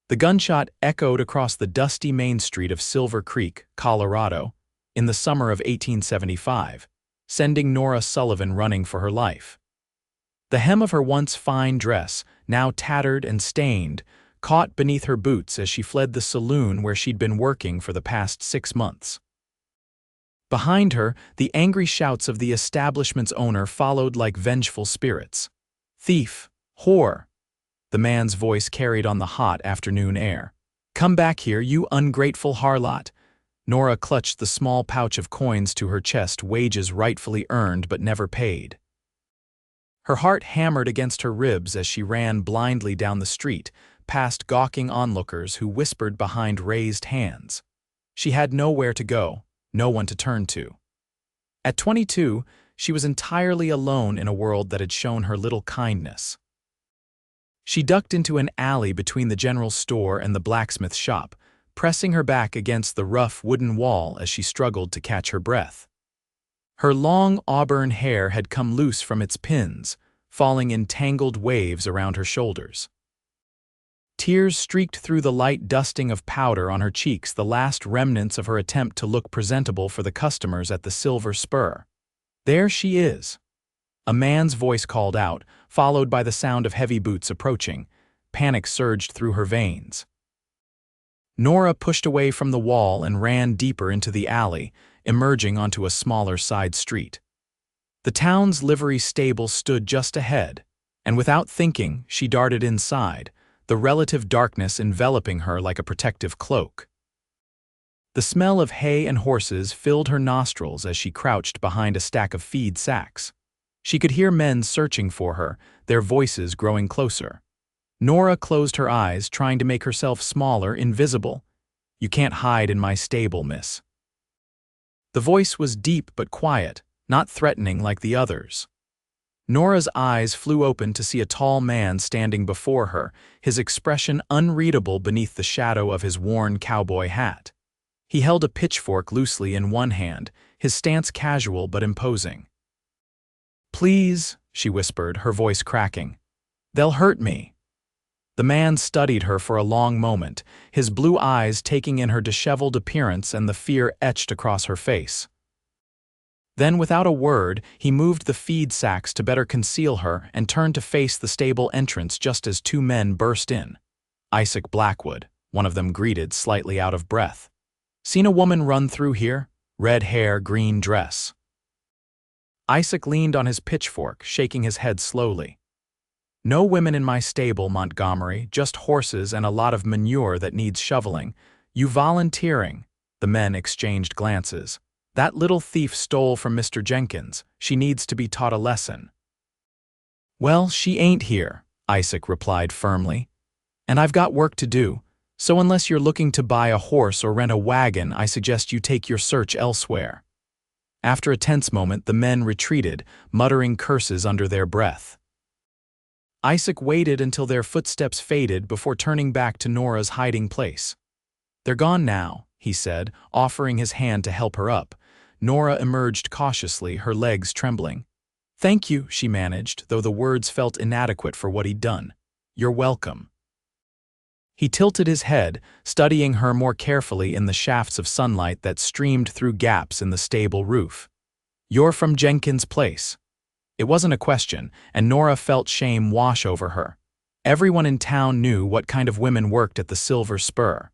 The gunshot echoed across the dusty main street of Silver Creek, Colorado, in the summer of 1875, sending Nora Sullivan running for her life. The hem of her once fine dress, now tattered and stained, caught beneath her boots as she fled the saloon where she'd been working for the past 6 months. Behind her, the angry shouts of the establishment's owner followed like vengeful spirits. "Thief! Whore!" the man's voice carried on the hot afternoon air. "Come back here, you ungrateful harlot!" Nora clutched the small pouch of coins to her chest, wages rightfully earned but never paid. Her heart hammered against her ribs as she ran blindly down the street, past gawking onlookers who whispered behind raised hands. She had nowhere to go, no one to turn to. At 22, she was entirely alone in a world that had shown her little kindness. She ducked into an alley between the general store and the blacksmith shop, pressing her back against the rough wooden wall as she struggled to catch her breath. Her long auburn hair had come loose from its pins, falling in tangled waves around her shoulders. Tears streaked through the light dusting of powder on her cheeks, the last remnants of her attempt to look presentable for the customers at the Silver Spur. "There she is!" A man's voice called out, followed by the sound of heavy boots approaching. Panic surged through her veins. Nora pushed away from the wall and ran deeper into the alley, emerging onto a smaller side street. The town's livery stable stood just ahead, and without thinking, she darted inside, the relative darkness enveloping her like a protective cloak. The smell of hay and horses filled her nostrils as she crouched behind a stack of feed sacks. She could hear men searching for her, their voices growing closer. Nora closed her eyes, trying to make herself smaller, invisible. "You can't hide in my stable, miss." The voice was deep but quiet, not threatening like the others. Nora's eyes flew open to see a tall man standing before her, his expression unreadable beneath the shadow of his worn cowboy hat. He held a pitchfork loosely in one hand, his stance casual but imposing. "Please," she whispered, her voice cracking. "They'll hurt me." The man studied her for a long moment, his blue eyes taking in her disheveled appearance and the fear etched across her face. Then, without a word, he moved the feed sacks to better conceal her and turned to face the stable entrance just as 2 men burst in. Isaac Blackwood, one of them greeted, slightly out of breath. "Seen a woman run through here? Red hair, green dress." Isaac leaned on his pitchfork, shaking his head slowly. "No women in my stable, Montgomery, just horses and a lot of manure that needs shoveling. You volunteering?" The men exchanged glances. "That little thief stole from Mr. Jenkins. She needs to be taught a lesson." "Well, she ain't here," Isaac replied firmly. "And I've got work to do, so unless you're looking to buy a horse or rent a wagon, I suggest you take your search elsewhere." After a tense moment, the men retreated, muttering curses under their breath. Isaac waited until their footsteps faded before turning back to Nora's hiding place. "They're gone now," he said, offering his hand to help her up. Nora emerged cautiously, her legs trembling. "Thank you," she managed, though the words felt inadequate for what he'd done. "You're welcome." He tilted his head, studying her more carefully in the shafts of sunlight that streamed through gaps in the stable roof. "You're from Jenkins' place." It wasn't a question, and Nora felt shame wash over her. Everyone in town knew what kind of women worked at the Silver Spur.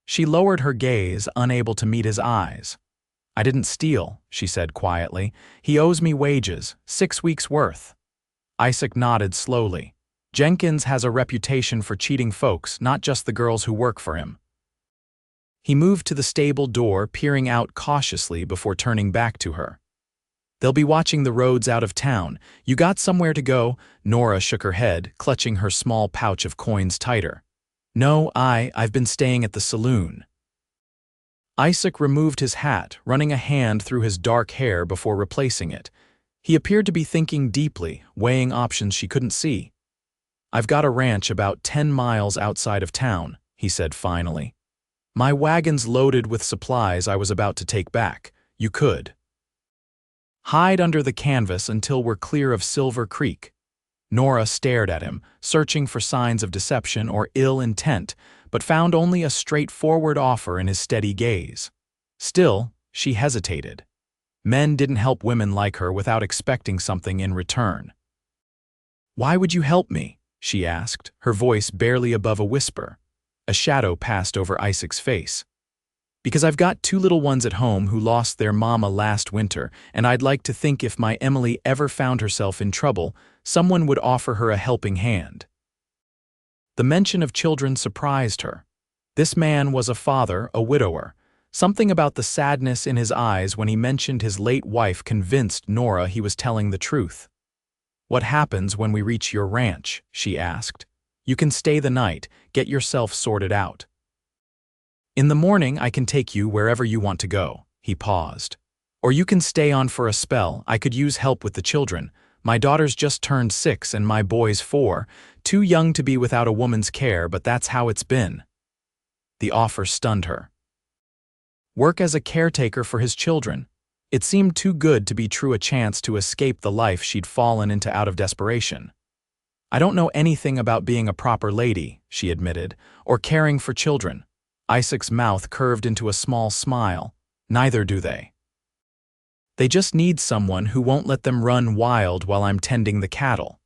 She lowered her gaze, unable to meet his eyes. "I didn't steal," she said quietly. "He owes me wages, 6 weeks' worth." Isaac nodded slowly. "Jenkins has a reputation for cheating folks, not just the girls who work for him." He moved to the stable door, peering out cautiously before turning back to her. "They'll be watching the roads out of town. You got somewhere to go?" Nora shook her head, clutching her small pouch of coins tighter. "No, I've been staying at the saloon." Isaac removed his hat, running a hand through his dark hair before replacing it. He appeared to be thinking deeply, weighing options she couldn't see. "I've got a ranch about 10 miles outside of town," he said finally. "My wagon's loaded with supplies I was about to take back. You could hide under the canvas until we're clear of Silver Creek." Nora stared at him, searching for signs of deception or ill intent, but found only a straightforward offer in his steady gaze. Still, she hesitated. Men didn't help women like her without expecting something in return. "Why would you help me?" she asked, her voice barely above a whisper. A shadow passed over Isaac's face. "Because I've got 2 little ones at home who lost their mama last winter, and I'd like to think if my Emily ever found herself in trouble, someone would offer her a helping hand." The mention of children surprised her. This man was a father, a widower. Something about the sadness in his eyes when he mentioned his late wife convinced Nora he was telling the truth. "What happens when we reach your ranch?" she asked. "You can stay the night, get yourself sorted out. In the morning I can take you wherever you want to go." He paused. "Or you can stay on for a spell. I could use help with the children. My daughter's just turned 6 and my boy's 4, too young to be without a woman's care, but that's how it's been." The offer stunned her. Work as a caretaker for his children. It seemed too good to be true, a chance to escape the life she'd fallen into out of desperation. "I don't know anything about being a proper lady," she admitted, "or caring for children." Isaac's mouth curved into a small smile. "Neither do they. They just need someone who won't let them run wild while I'm tending the cattle."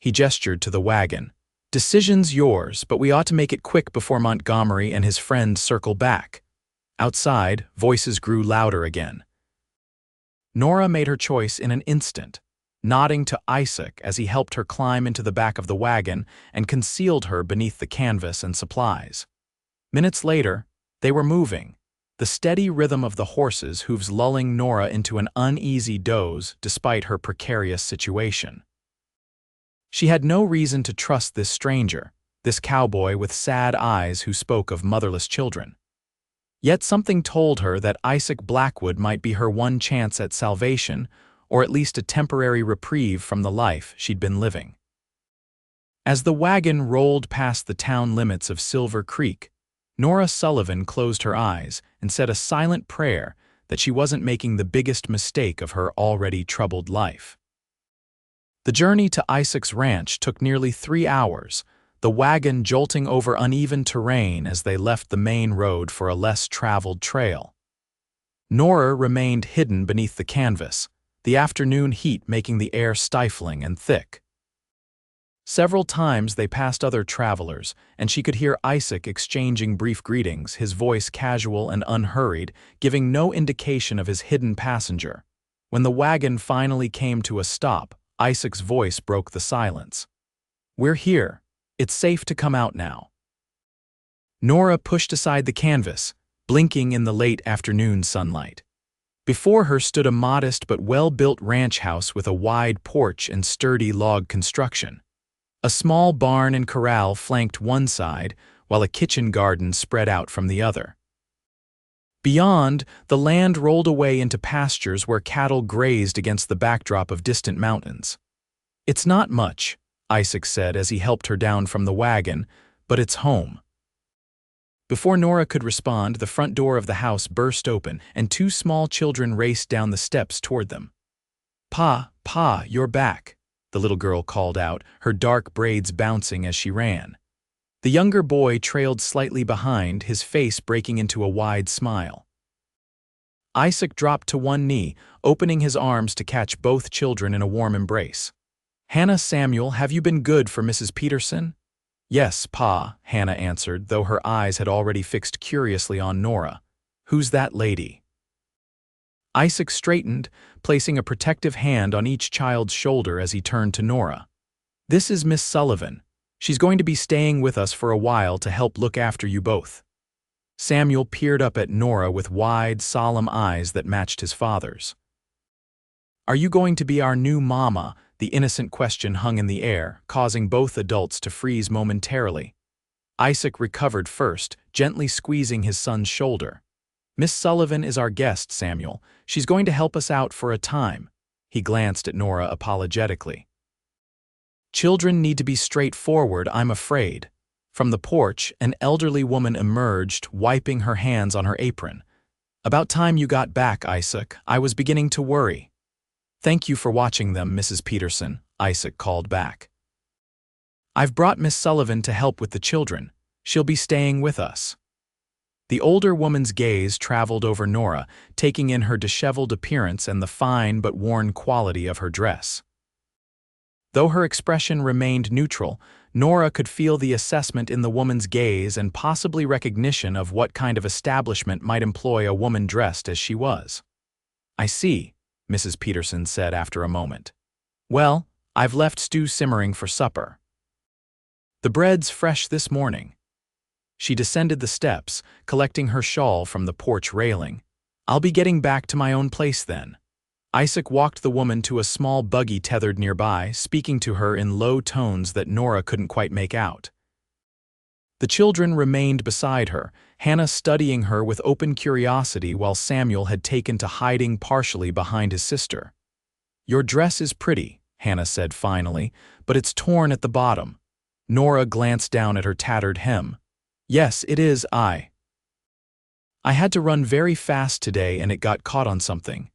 He gestured to the wagon. "Decision's yours, but we ought to make it quick before Montgomery and his friends circle back." Outside, voices grew louder again. Nora made her choice in an instant, nodding to Isaac as he helped her climb into the back of the wagon and concealed her beneath the canvas and supplies. Minutes later, they were moving, the steady rhythm of the horses' hooves lulling Nora into an uneasy doze despite her precarious situation. She had no reason to trust this stranger, this cowboy with sad eyes who spoke of motherless children. Yet something told her that Isaac Blackwood might be her one chance at salvation, or at least a temporary reprieve from the life she'd been living. As the wagon rolled past the town limits of Silver Creek, Nora Sullivan closed her eyes and said a silent prayer that she wasn't making the biggest mistake of her already troubled life. The journey to Isaac's ranch took nearly 3 hours, the wagon jolting over uneven terrain as they left the main road for a less traveled trail. Nora remained hidden beneath the canvas, the afternoon heat making the air stifling and thick. Several times they passed other travelers, and she could hear Isaac exchanging brief greetings, his voice casual and unhurried, giving no indication of his hidden passenger. When the wagon finally came to a stop, Isaac's voice broke the silence. "We're here. It's safe to come out now." Nora pushed aside the canvas, blinking in the late afternoon sunlight. Before her stood a modest but well-built ranch house with a wide porch and sturdy log construction. A small barn and corral flanked one side, while a kitchen garden spread out from the other. Beyond, the land rolled away into pastures where cattle grazed against the backdrop of distant mountains. "It's not much," Isaac said as he helped her down from the wagon, "but it's home." Before Nora could respond, the front door of the house burst open, and 2 small children raced down the steps toward them. Pa, you're back," the little girl called out, her dark braids bouncing as she ran. The younger boy trailed slightly behind, his face breaking into a wide smile. Isaac dropped to one knee, opening his arms to catch both children in a warm embrace. "Hannah, Samuel, have you been good for Mrs. Peterson?" "Yes, Pa," Hannah answered, though her eyes had already fixed curiously on Nora. "Who's that lady?" Isaac straightened, placing a protective hand on each child's shoulder as he turned to Nora. "This is Miss Sullivan. She's going to be staying with us for a while to help look after you both." Samuel peered up at Nora with wide, solemn eyes that matched his father's. "Are you going to be our new mama?" The innocent question hung in the air, causing both adults to freeze momentarily. Isaac recovered first, gently squeezing his son's shoulder. "Miss Sullivan is our guest, Samuel. She's going to help us out for a time." He glanced at Nora apologetically. "Children need to be straightforward, I'm afraid." From the porch, an elderly woman emerged, wiping her hands on her apron. "About time you got back, Isaac. I was beginning to worry." "Thank you for watching them, Mrs. Peterson," Isaac called back. "I've brought Miss Sullivan to help with the children. She'll be staying with us." The older woman's gaze traveled over Nora, taking in her disheveled appearance and the fine but worn quality of her dress. Though her expression remained neutral, Nora could feel the assessment in the woman's gaze and possibly recognition of what kind of establishment might employ a woman dressed as she was. "I see," Mrs. Peterson said after a moment. "Well, I've left stew simmering for supper. The bread's fresh this morning." She descended the steps, collecting her shawl from the porch railing. "I'll be getting back to my own place then." Isaac walked the woman to a small buggy tethered nearby, speaking to her in low tones that Nora couldn't quite make out. The children remained beside her, Hannah studying her with open curiosity while Samuel had taken to hiding partially behind his sister. "Your dress is pretty," Hannah said finally, "but it's torn at the bottom." Nora glanced down at her tattered hem. "Yes, it is. I had to run very fast today and it got caught on something."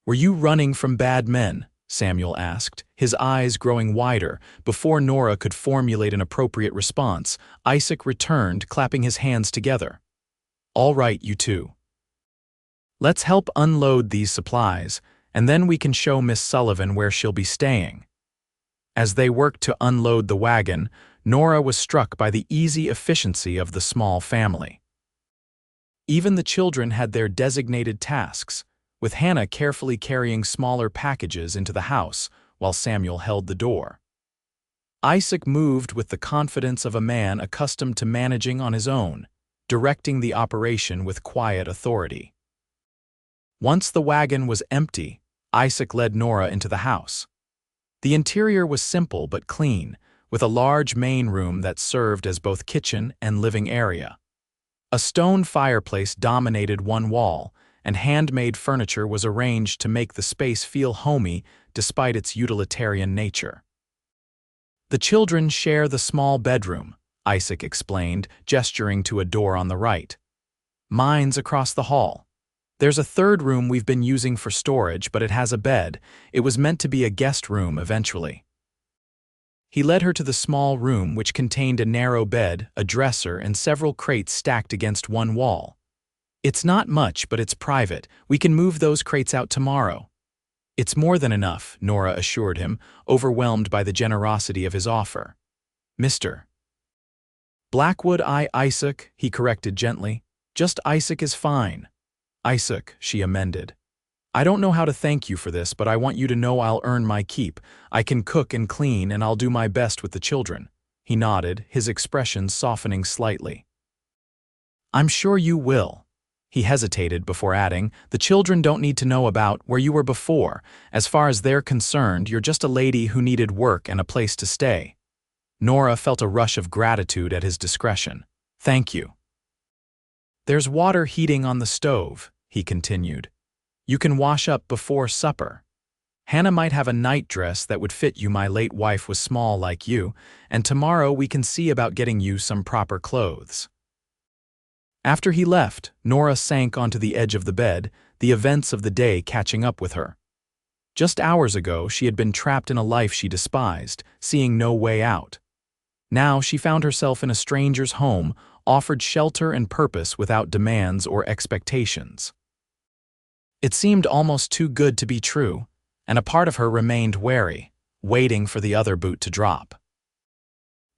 "Were you running from bad men?" Samuel asked, his eyes growing wider. Before Nora could formulate an appropriate response, Isaac returned, clapping his hands together. "All right, you two. Let's help unload these supplies, and then we can show Miss Sullivan where she'll be staying." As they worked to unload the wagon, Nora was struck by the easy efficiency of the small family. Even the children had their designated tasks, with Hannah carefully carrying smaller packages into the house while Samuel held the door. Isaac moved with the confidence of a man accustomed to managing on his own, directing the operation with quiet authority. Once the wagon was empty, Isaac led Nora into the house. The interior was simple but clean, with a large main room that served as both kitchen and living area. A stone fireplace dominated one wall, and handmade furniture was arranged to make the space feel homey despite its utilitarian nature. "The children share the small bedroom," Isaac explained, gesturing to a door on the right. "Mine's across the hall. There's a third room we've been using for storage, but it has a bed. It was meant to be a guest room eventually." He led her to the small room, which contained a narrow bed, a dresser, and several crates stacked against one wall. "It's not much, but it's private. We can move those crates out tomorrow." "It's more than enough," Nora assured him, overwhelmed by the generosity of his offer. "Mr. Blackwood, Isaac," he corrected gently. "Just Isaac is fine." "Isaac," she amended. "I don't know how to thank you for this, but I want you to know I'll earn my keep. I can cook and clean, and I'll do my best with the children." He nodded, his expression softening slightly. "I'm sure you will." He hesitated before adding, "The children don't need to know about where you were before. As far as they're concerned, you're just a lady who needed work and a place to stay." Nora felt a rush of gratitude at his discretion. "Thank you." "There's water heating on the stove," he continued. "You can wash up before supper. Hannah might have a night dress that would fit you. My late wife was small like you, and tomorrow we can see about getting you some proper clothes." After he left, Nora sank onto the edge of the bed, the events of the day catching up with her. Just hours ago, she had been trapped in a life she despised, seeing no way out. Now she found herself in a stranger's home, offered shelter and purpose without demands or expectations. It seemed almost too good to be true, and a part of her remained wary, waiting for the other boot to drop.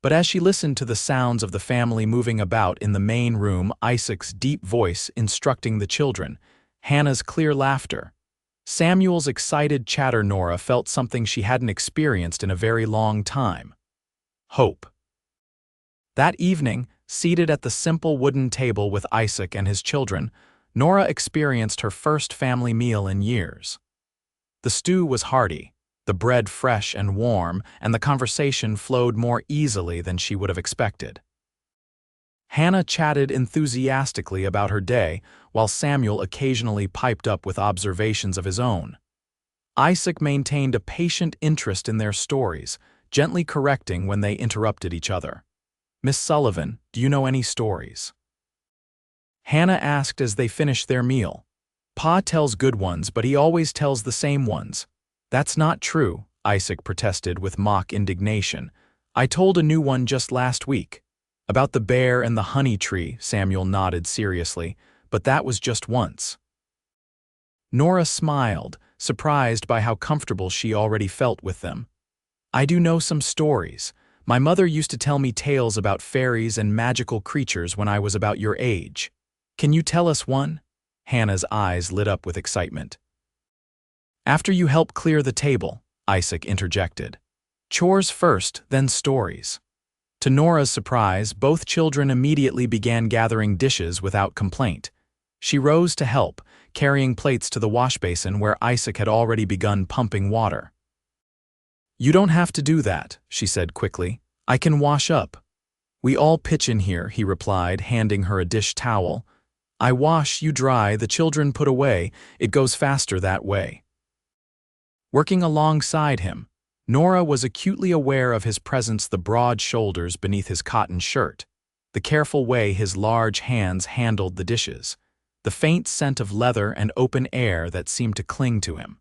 But as she listened to the sounds of the family moving about in the main room, Isaac's deep voice instructing the children, Hannah's clear laughter, Samuel's excited chatter, Nora felt something she hadn't experienced in a very long time. Hope. That evening, seated at the simple wooden table with Isaac and his children, Nora experienced her first family meal in years. The stew was hearty, the bread fresh and warm, and the conversation flowed more easily than she would have expected. Hannah chatted enthusiastically about her day, while Samuel occasionally piped up with observations of his own. Isaac maintained a patient interest in their stories, gently correcting when they interrupted each other. "Miss Sullivan, do you know any stories?" Hannah asked as they finished their meal. "Pa tells good ones, but he always tells the same ones." "That's not true," Isaac protested with mock indignation. I told a new one just last week. About the bear and the honey tree, Samuel nodded seriously, but that was just once. Nora smiled, surprised by how comfortable she already felt with them. I do know some stories. My mother used to tell me tales about fairies and magical creatures when I was about your age. Can you tell us one? Hannah's eyes lit up with excitement. After you help clear the table, Isaac interjected. Chores first, then stories. To Nora's surprise, both children immediately began gathering dishes without complaint. She rose to help, carrying plates to the washbasin where Isaac had already begun pumping water. You don't have to do that, she said quickly. I can wash up. We all pitch in here, he replied, handing her a dish towel. I wash, you dry, the children put away. It goes faster that way. Working alongside him, Nora was acutely aware of his presence, the broad shoulders beneath his cotton shirt, the careful way his large hands handled the dishes, the faint scent of leather and open air that seemed to cling to him.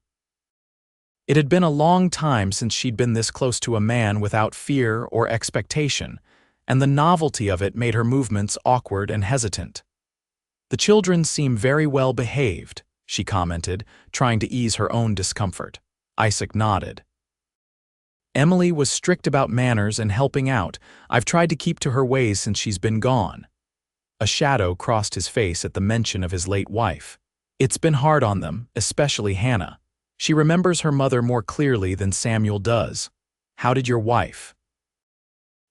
It had been a long time since she'd been this close to a man without fear or expectation, and the novelty of it made her movements awkward and hesitant. The children seem very well behaved, she commented, trying to ease her own discomfort. Isaac nodded. Emily was strict about manners and helping out. I've tried to keep to her ways since she's been gone. A shadow crossed his face at the mention of his late wife. It's been hard on them, especially Hannah. She remembers her mother more clearly than Samuel does. How did your wife?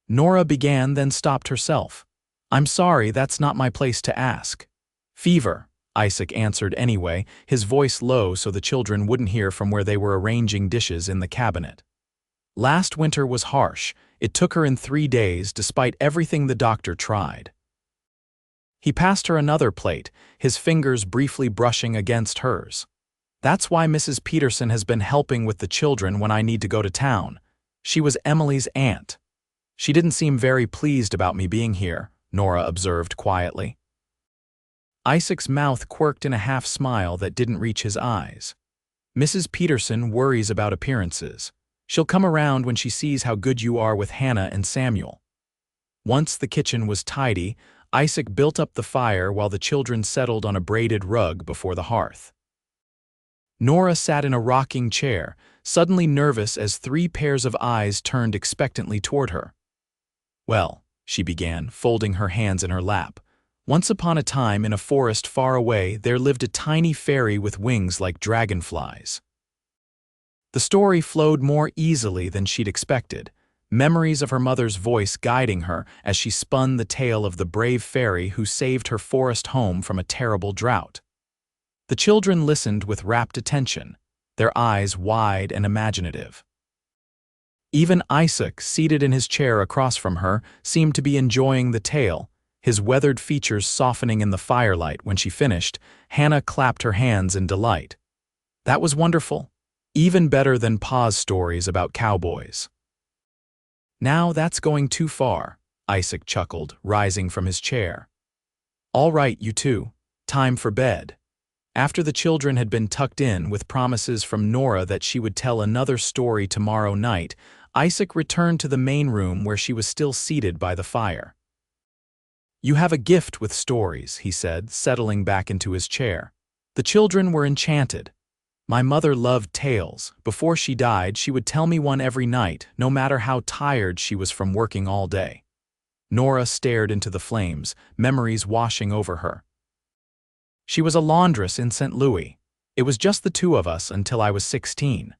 Nora began, then stopped herself. I'm sorry, that's not my place to ask. Fever, Isaac answered anyway, his voice low so the children wouldn't hear from where they were arranging dishes in the cabinet. Last winter was harsh. It took her in 3 days, despite everything the doctor tried. He passed her another plate, his fingers briefly brushing against hers. That's why Mrs. Peterson has been helping with the children when I need to go to town. She was Emily's aunt. She didn't seem very pleased about me being here, Nora observed quietly. Isaac's mouth quirked in a half-smile that didn't reach his eyes. Mrs. Peterson worries about appearances. She'll come around when she sees how good you are with Hannah and Samuel. Once the kitchen was tidy, Isaac built up the fire while the children settled on a braided rug before the hearth. Nora sat in a rocking chair, suddenly nervous as 3 pairs of eyes turned expectantly toward her. Well, she began, folding her hands in her lap. Once upon a time in a forest far away there lived a tiny fairy with wings like dragonflies. The story flowed more easily than she'd expected, memories of her mother's voice guiding her as she spun the tale of the brave fairy who saved her forest home from a terrible drought. The children listened with rapt attention, their eyes wide and imaginative. Even Isaac, seated in his chair across from her, seemed to be enjoying the tale, his weathered features softening in the firelight. When she finished, Hannah clapped her hands in delight. That was wonderful. Even better than Pa's stories about cowboys. Now that's going too far, Isaac chuckled, rising from his chair. All right, you two. Time for bed. After the children had been tucked in with promises from Nora that she would tell another story tomorrow night, Isaac returned to the main room where she was still seated by the fire. You have a gift with stories, he said, settling back into his chair. The children were enchanted. My mother loved tales. Before she died, she would tell me one every night, no matter how tired she was from working all day. Nora stared into the flames, memories washing over her. She was a laundress in St. Louis. It was just the two of us until I was 16.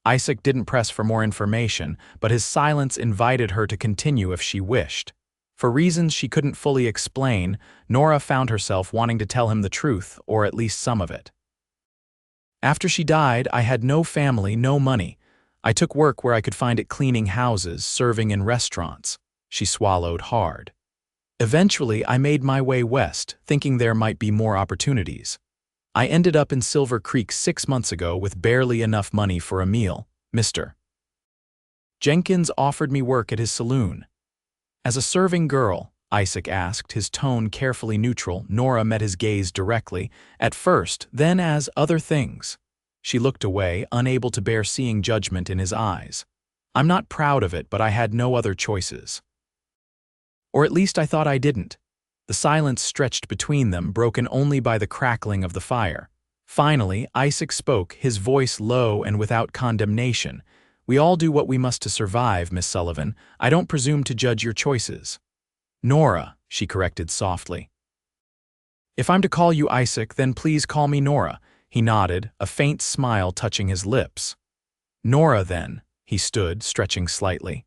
Isaac didn't press for more information, but his silence invited her to continue if she wished. For reasons she couldn't fully explain, Nora found herself wanting to tell him the truth, or at least some of it. After she died, I had no family, no money. I took work where I could find it, cleaning houses, serving in restaurants. She swallowed hard. Eventually, I made my way west, thinking there might be more opportunities. I ended up in Silver Creek 6 months ago with barely enough money for a meal. Mr. Jenkins offered me work at his saloon. As a serving girl, Isaac asked, his tone carefully neutral. Nora met his gaze directly, at first, then as other things. She looked away, unable to bear seeing judgment in his eyes. I'm not proud of it, but I had no other choices. Or at least I thought I didn't. The silence stretched between them, broken only by the crackling of the fire. Finally, Isaac spoke, his voice low and without condemnation. We all do what we must to survive, Miss Sullivan. I don't presume to judge your choices. Nora, she corrected softly. If I'm to call you Isaac, then please call me Nora. He nodded, a faint smile touching his lips. Nora, then. He stood, stretching slightly.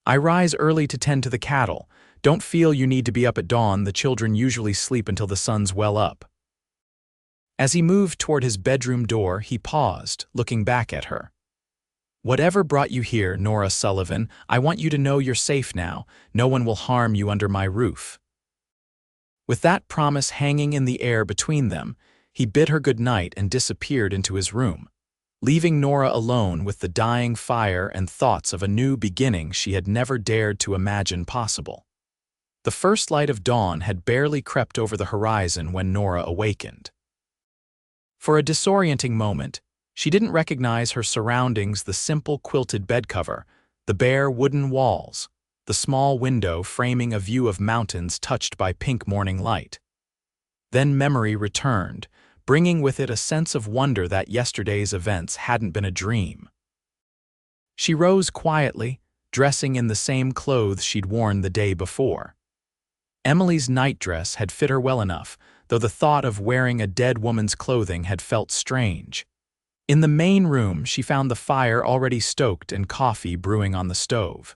I rise early to tend to the cattle. Don't feel you need to be up at dawn. The children usually sleep until the sun's well up. As he moved toward his bedroom door, he paused, looking back at her. Whatever brought you here, Nora Sullivan, I want you to know you're safe now. No one will harm you under my roof. With that promise hanging in the air between them, he bid her good night and disappeared into his room, leaving Nora alone with the dying fire and thoughts of a new beginning she had never dared to imagine possible. The first light of dawn had barely crept over the horizon when Nora awakened. For a disorienting moment, she didn't recognize her surroundings: the simple quilted bed cover, the bare wooden walls, the small window framing a view of mountains touched by pink morning light. Then memory returned, bringing with it a sense of wonder that yesterday's events hadn't been a dream. She rose quietly, dressing in the same clothes she'd worn the day before. Emily's nightdress had fit her well enough, though the thought of wearing a dead woman's clothing had felt strange. In the main room, she found the fire already stoked and coffee brewing on the stove.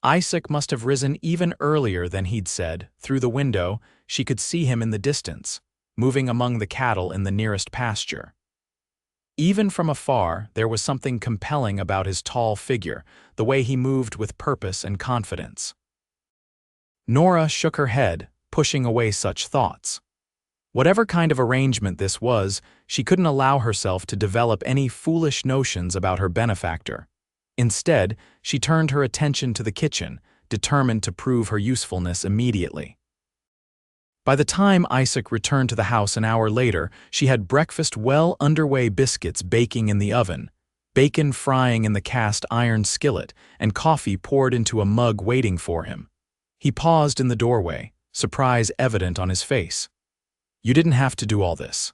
Isaac must have risen even earlier than he'd said. Through the window, she could see him in the distance, moving among the cattle in the nearest pasture. Even from afar, there was something compelling about his tall figure, the way he moved with purpose and confidence. Nora shook her head, pushing away such thoughts. Whatever kind of arrangement this was, she couldn't allow herself to develop any foolish notions about her benefactor. Instead, she turned her attention to the kitchen, determined to prove her usefulness immediately. By the time Isaac returned to the house an hour later, she had breakfast well underway: biscuits baking in the oven, bacon frying in the cast iron skillet, and coffee poured into a mug waiting for him. He paused in the doorway, surprise evident on his face. You didn't have to do all this.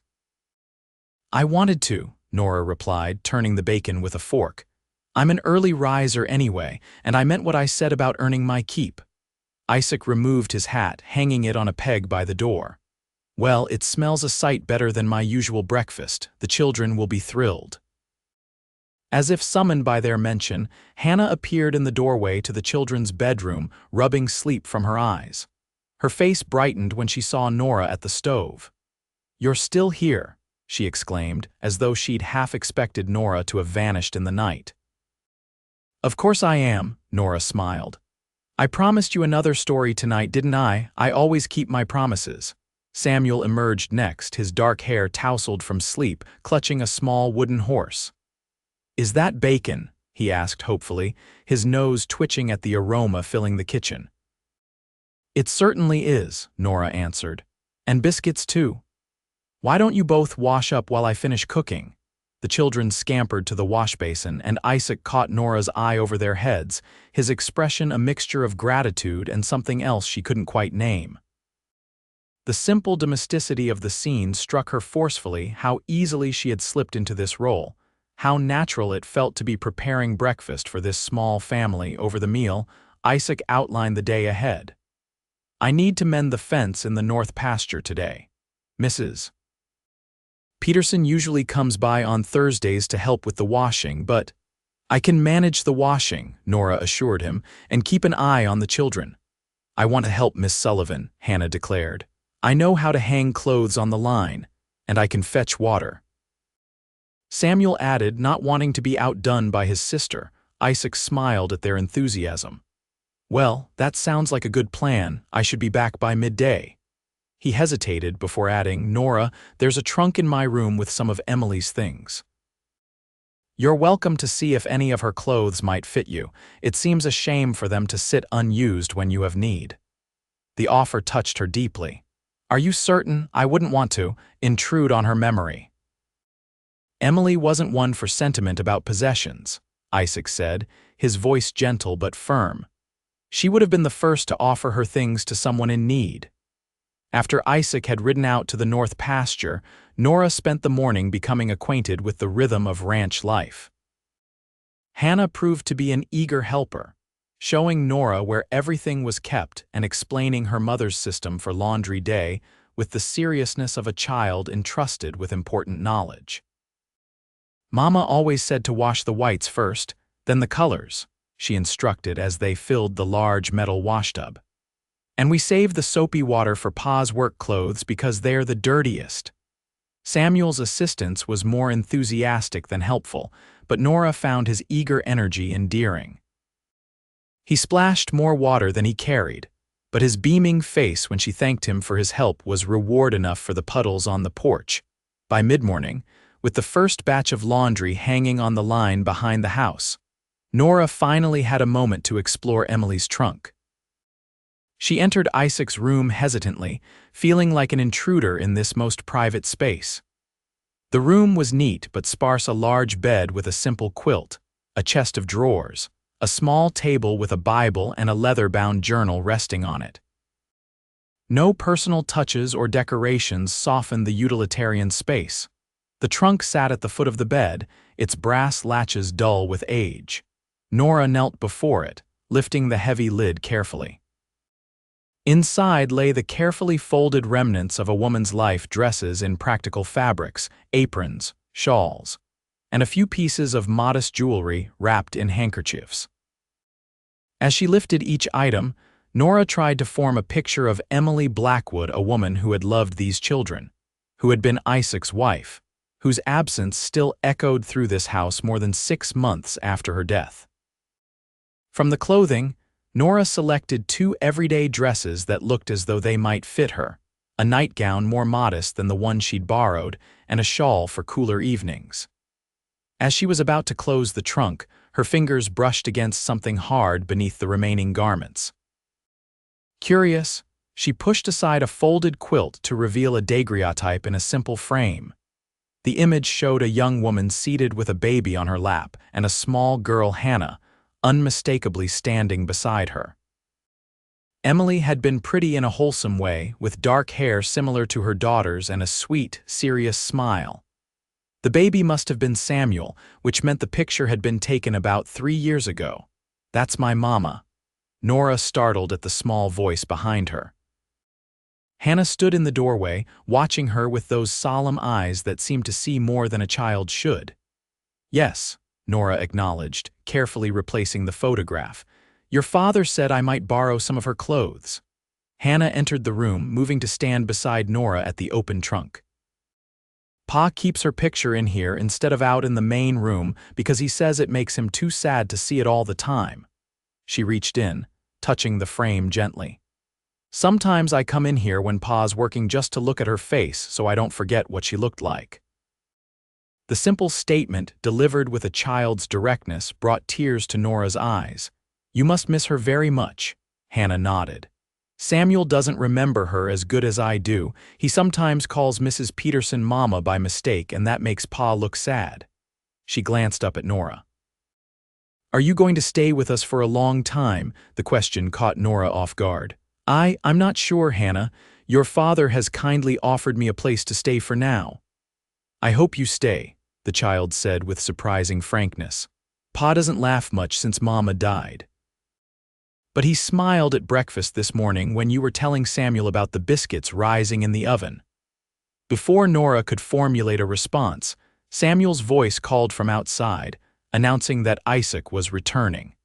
I wanted to, Nora replied, turning the bacon with a fork. I'm an early riser anyway, and I meant what I said about earning my keep. Isaac removed his hat, hanging it on a peg by the door. Well, it smells a sight better than my usual breakfast. The children will be thrilled. As if summoned by their mention, Hannah appeared in the doorway to the children's bedroom, rubbing sleep from her eyes. Her face brightened when she saw Nora at the stove. You're still here, she exclaimed, as though she'd half expected Nora to have vanished in the night. Of course I am, Nora smiled. I promised you another story tonight, didn't I? I always keep my promises. Samuel emerged next, his dark hair tousled from sleep, clutching a small wooden horse. Is that bacon? He asked hopefully, his nose twitching at the aroma filling the kitchen. It certainly is, Nora answered. And biscuits too. Why don't you both wash up while I finish cooking? The children scampered to the wash basin, and Isaac caught Nora's eye over their heads, his expression a mixture of gratitude and something else she couldn't quite name. The simple domesticity of the scene struck her forcefully. How easily she had slipped into this role. How natural it felt to be preparing breakfast for this small family. Over the meal, Isaac outlined the day ahead. I need to mend the fence in the north pasture today. Mrs. Peterson usually comes by on Thursdays to help with the washing, but I can manage the washing, Nora assured him, and keep an eye on the children. I want to help Miss Sullivan, Hannah declared. I know how to hang clothes on the line, and I can fetch water. Samuel added, not wanting to be outdone by his sister. Isaac smiled at their enthusiasm. Well, that sounds like a good plan. I should be back by midday. He hesitated before adding, Nora, there's a trunk in my room with some of Emily's things. You're welcome to see if any of her clothes might fit you. It seems a shame for them to sit unused when you have need. The offer touched her deeply. Are you certain? I wouldn't want to intrude on her memory. Emily wasn't one for sentiment about possessions. Isaac said, his voice gentle but firm. She would have been the first to offer her things to someone in need. After Isaac had ridden out to the north pasture, Nora spent the morning becoming acquainted with the rhythm of ranch life. Hannah proved to be an eager helper, showing Nora where everything was kept and explaining her mother's system for laundry day with the seriousness of a child entrusted with important knowledge. Mama always said to wash the whites first, then the colors, she instructed as they filled the large metal washtub. And we save the soapy water for Pa's work clothes because they're the dirtiest. Samuel's assistance was more enthusiastic than helpful, but Nora found his eager energy endearing. He splashed more water than he carried, but his beaming face when she thanked him for his help was reward enough for the puddles on the porch. By mid-morning, with the first batch of laundry hanging on the line behind the house, Nora finally had a moment to explore Emily's trunk. She entered Isaac's room hesitantly, feeling like an intruder in this most private space. The room was neat but sparse: a large bed with a simple quilt, a chest of drawers, a small table with a Bible and a leather-bound journal resting on it. No personal touches or decorations softened the utilitarian space. The trunk sat at the foot of the bed, its brass latches dull with age. Nora knelt before it, lifting the heavy lid carefully. Inside lay the carefully folded remnants of a woman's life: dresses in practical fabrics, aprons, shawls, and a few pieces of modest jewelry wrapped in handkerchiefs. As she lifted each item, Nora tried to form a picture of Emily Blackwood, a woman who had loved these children, who had been Isaac's wife, whose absence still echoed through this house more than 6 months after her death. From the clothing, Nora selected 2 everyday dresses that looked as though they might fit her, a nightgown more modest than the one she'd borrowed, and a shawl for cooler evenings. As she was about to close the trunk, her fingers brushed against something hard beneath the remaining garments. Curious, she pushed aside a folded quilt to reveal a daguerreotype in a simple frame. The image showed a young woman seated with a baby on her lap and a small girl, Hannah, unmistakably standing beside her. Emily had been pretty in a wholesome way, with dark hair similar to her daughter's and a sweet, serious smile. The baby must have been Samuel, which meant the picture had been taken about 3 years ago. "That's my mama." Nora startled at the small voice behind her. Hannah stood in the doorway, watching her with those solemn eyes that seemed to see more than a child should. "Yes," Nora acknowledged, carefully replacing the photograph. "Your father said I might borrow some of her clothes." Hannah entered the room, moving to stand beside Nora at the open trunk. "Pa keeps her picture in here instead of out in the main room because he says it makes him too sad to see it all the time." She reached in, touching the frame gently. "Sometimes I come in here when Pa's working just to look at her face so I don't forget what she looked like." The simple statement, delivered with a child's directness, brought tears to Nora's eyes. "You must miss her very much," Hannah nodded. "Samuel doesn't remember her as good as I do. He sometimes calls Mrs. Peterson Mama by mistake, and that makes Pa look sad." She glanced up at Nora. "Are you going to stay with us for a long time?" The question caught Nora off guard. I'm not sure, Hannah. Your father has kindly offered me a place to stay for now." "I hope you stay," the child said with surprising frankness. "Pa doesn't laugh much since Mama died. But he smiled at breakfast this morning when you were telling Samuel about the biscuits rising in the oven." Before Nora could formulate a response, Samuel's voice called from outside, announcing that Isaac was returning.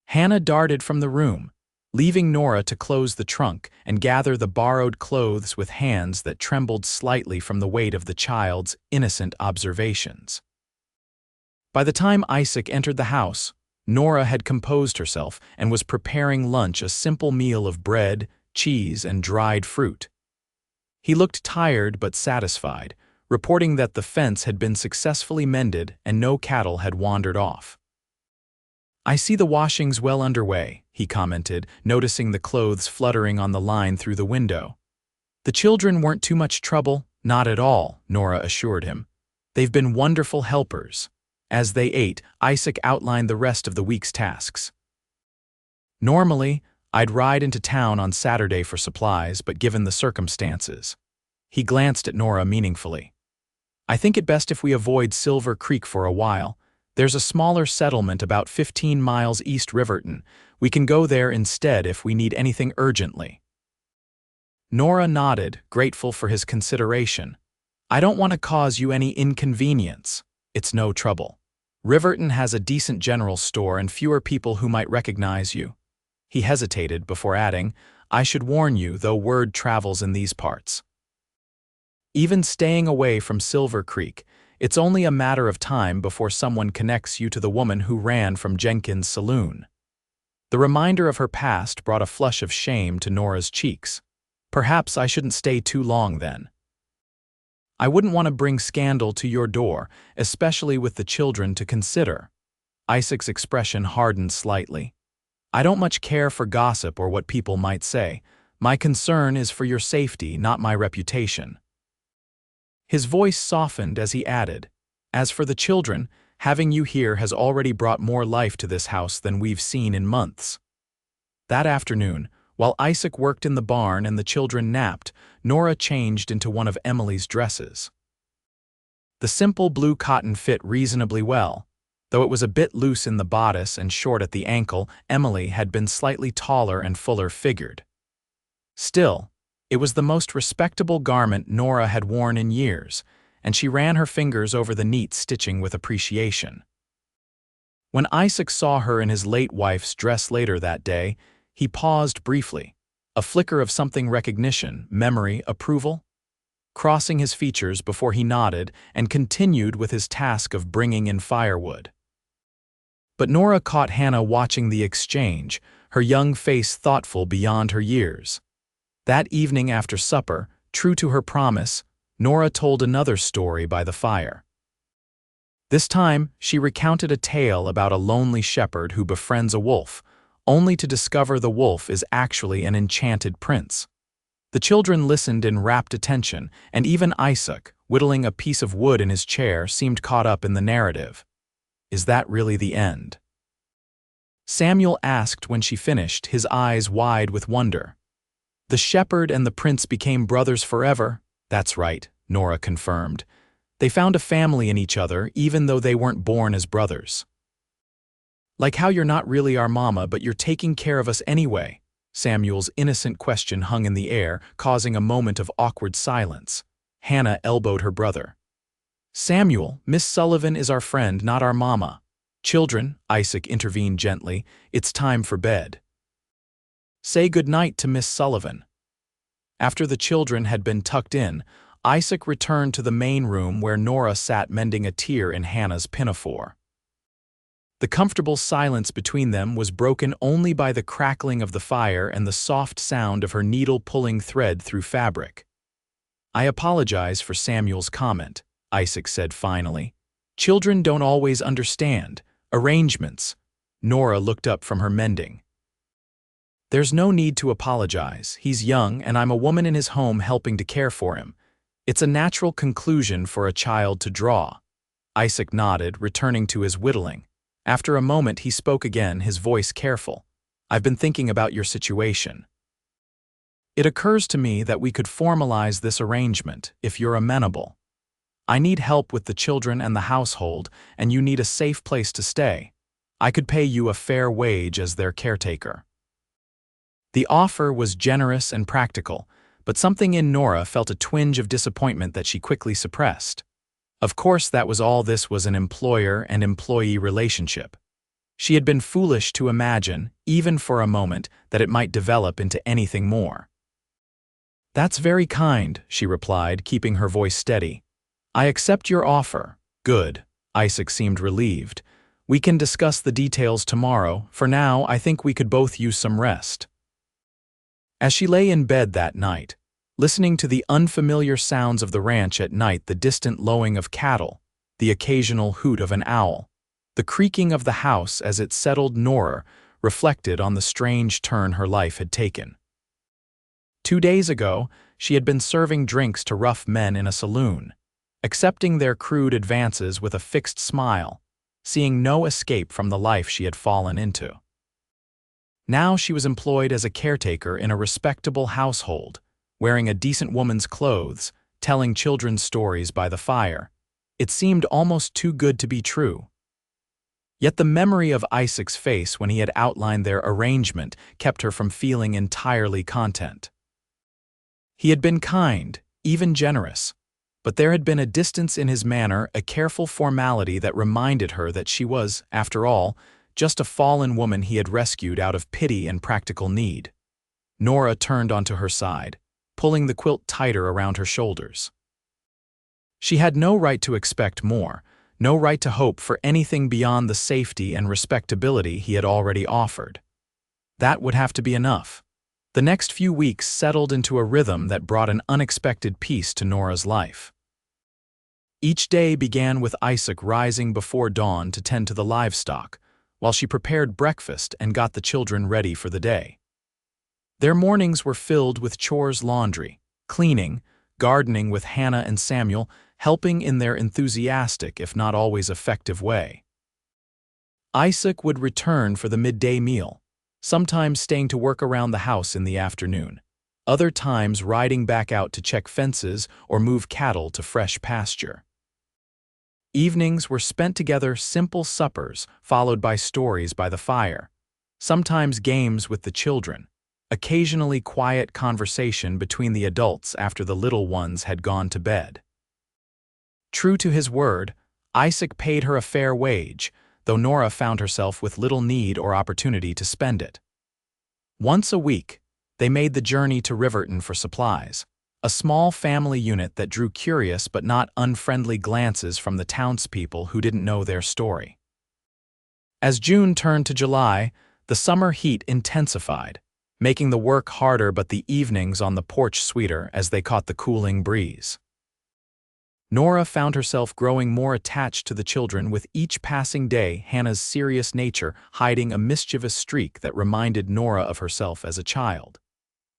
Hannah darted from the room, leaving Nora to close the trunk and gather the borrowed clothes with hands that trembled slightly from the weight of the child's innocent observations. By the time Isaac entered the house, Nora had composed herself and was preparing lunch, a simple meal of bread, cheese, and dried fruit. He looked tired but satisfied, reporting that the fence had been successfully mended and no cattle had wandered off. "I see the washing's well underway," he commented, noticing the clothes fluttering on the line through the window. "The children weren't too much trouble." "Not at all," Nora assured him. "They've been wonderful helpers." As they ate, Isaac outlined the rest of the week's tasks. Normally, I'd ride into town on Saturday for supplies, but given the circumstances. He glanced at Nora meaningfully. I think it best if we avoid Silver Creek for a while. There's a smaller settlement about 15 miles east Riverton. We can go there instead if we need anything urgently. Nora nodded, grateful for his consideration. I don't want to cause you any inconvenience. It's no trouble. Riverton has a decent general store and fewer people who might recognize you. He hesitated before adding, I should warn you, though word travels in these parts. Even staying away from Silver Creek, it's only a matter of time before someone connects you to the woman who ran from Jenkins' saloon. The reminder of her past brought a flush of shame to Nora's cheeks. Perhaps I shouldn't stay too long then. I wouldn't want to bring scandal to your door, especially with the children to consider. Isaac's expression hardened slightly. I don't much care for gossip or what people might say. My concern is for your safety, not my reputation. His voice softened as he added, as for the children, having you here has already brought more life to this house than we've seen in months. That afternoon, while Isaac worked in the barn and the children napped, Nora changed into one of Emily's dresses. The simple blue cotton fit reasonably well. Though it was a bit loose in the bodice and short at the ankle, Emily had been slightly taller and fuller figured. Still, it was the most respectable garment Nora had worn in years, and she ran her fingers over the neat stitching with appreciation. When Isaac saw her in his late wife's dress later that day, he paused briefly, a flicker of something recognition, memory, approval, crossing his features before he nodded and continued with his task of bringing in firewood. But Nora caught Hannah watching the exchange, her young face thoughtful beyond her years. That evening after supper, true to her promise, Nora told another story by the fire. This time, she recounted a tale about a lonely shepherd who befriends a wolf, only to discover the wolf is actually an enchanted prince. The children listened in rapt attention, and even Isaac, whittling a piece of wood in his chair, seemed caught up in the narrative. Is that really the end? Samuel asked when she finished, his eyes wide with wonder. The shepherd and the prince became brothers forever? That's right, Nora confirmed. They found a family in each other, even though they weren't born as brothers. Like how you're not really our mama, but you're taking care of us anyway. Samuel's innocent question hung in the air, causing a moment of awkward silence. Hannah elbowed her brother. Samuel, Miss Sullivan is our friend, not our mama. Children, Isaac intervened gently, it's time for bed. Say good night to Miss Sullivan. After the children had been tucked in, Isaac returned to the main room where Nora sat mending a tear in Hannah's pinafore. The comfortable silence between them was broken only by the crackling of the fire and the soft sound of her needle pulling thread through fabric. I apologize for Samuel's comment, Isaac said finally. Children don't always understand. Arrangements. Nora looked up from her mending. There's no need to apologize. He's young, and I'm a woman in his home helping to care for him. It's a natural conclusion for a child to draw. Isaac nodded, returning to his whittling. After a moment, he spoke again, his voice careful. I've been thinking about your situation. It occurs to me that we could formalize this arrangement, if you're amenable. I need help with the children and the household, and you need a safe place to stay. I could pay you a fair wage as their caretaker. The offer was generous and practical, but something in Nora felt a twinge of disappointment that she quickly suppressed. Of course, that was all this was, an employer and employee relationship. She had been foolish to imagine, even for a moment, that it might develop into anything more. That's very kind, she replied, keeping her voice steady. I accept your offer. Good. Isaac seemed relieved. We can discuss the details tomorrow. For now, I think we could both use some rest. As she lay in bed that night, listening to the unfamiliar sounds of the ranch at night, the distant lowing of cattle, the occasional hoot of an owl, the creaking of the house as it settled, Nora reflected on the strange turn her life had taken. 2 days ago, she had been serving drinks to rough men in a saloon, accepting their crude advances with a fixed smile, seeing no escape from the life she had fallen into. Now she was employed as a caretaker in a respectable household, wearing a decent woman's clothes, telling children's stories by the fire. It seemed almost too good to be true. Yet the memory of Isaac's face when he had outlined their arrangement kept her from feeling entirely content. He had been kind, even generous, but there had been a distance in his manner, a careful formality that reminded her that she was, after all, just a fallen woman he had rescued out of pity and practical need. Nora turned onto her side, pulling the quilt tighter around her shoulders. She had no right to expect more, no right to hope for anything beyond the safety and respectability he had already offered. That would have to be enough. The next few weeks settled into a rhythm that brought an unexpected peace to Nora's life. Each day began with Isaac rising before dawn to tend to the livestock, while she prepared breakfast and got the children ready for the day. Their mornings were filled with chores, laundry, cleaning, gardening with Hannah and Samuel, helping in their enthusiastic if not always effective way. Isaac would return for the midday meal, sometimes staying to work around the house in the afternoon, other times riding back out to check fences or move cattle to fresh pasture. Evenings were spent together, simple suppers followed by stories by the fire, sometimes games with the children, occasionally quiet conversation between the adults after the little ones had gone to bed. True to his word, Isaac paid her a fair wage, though Nora found herself with little need or opportunity to spend it. Once a week, they made the journey to Riverton for supplies, a small family unit that drew curious but not unfriendly glances from the townspeople who didn't know their story. As June turned to July, the summer heat intensified, making the work harder but the evenings on the porch sweeter as they caught the cooling breeze. Nora found herself growing more attached to the children with each passing day, Hannah's serious nature hiding a mischievous streak that reminded Nora of herself as a child.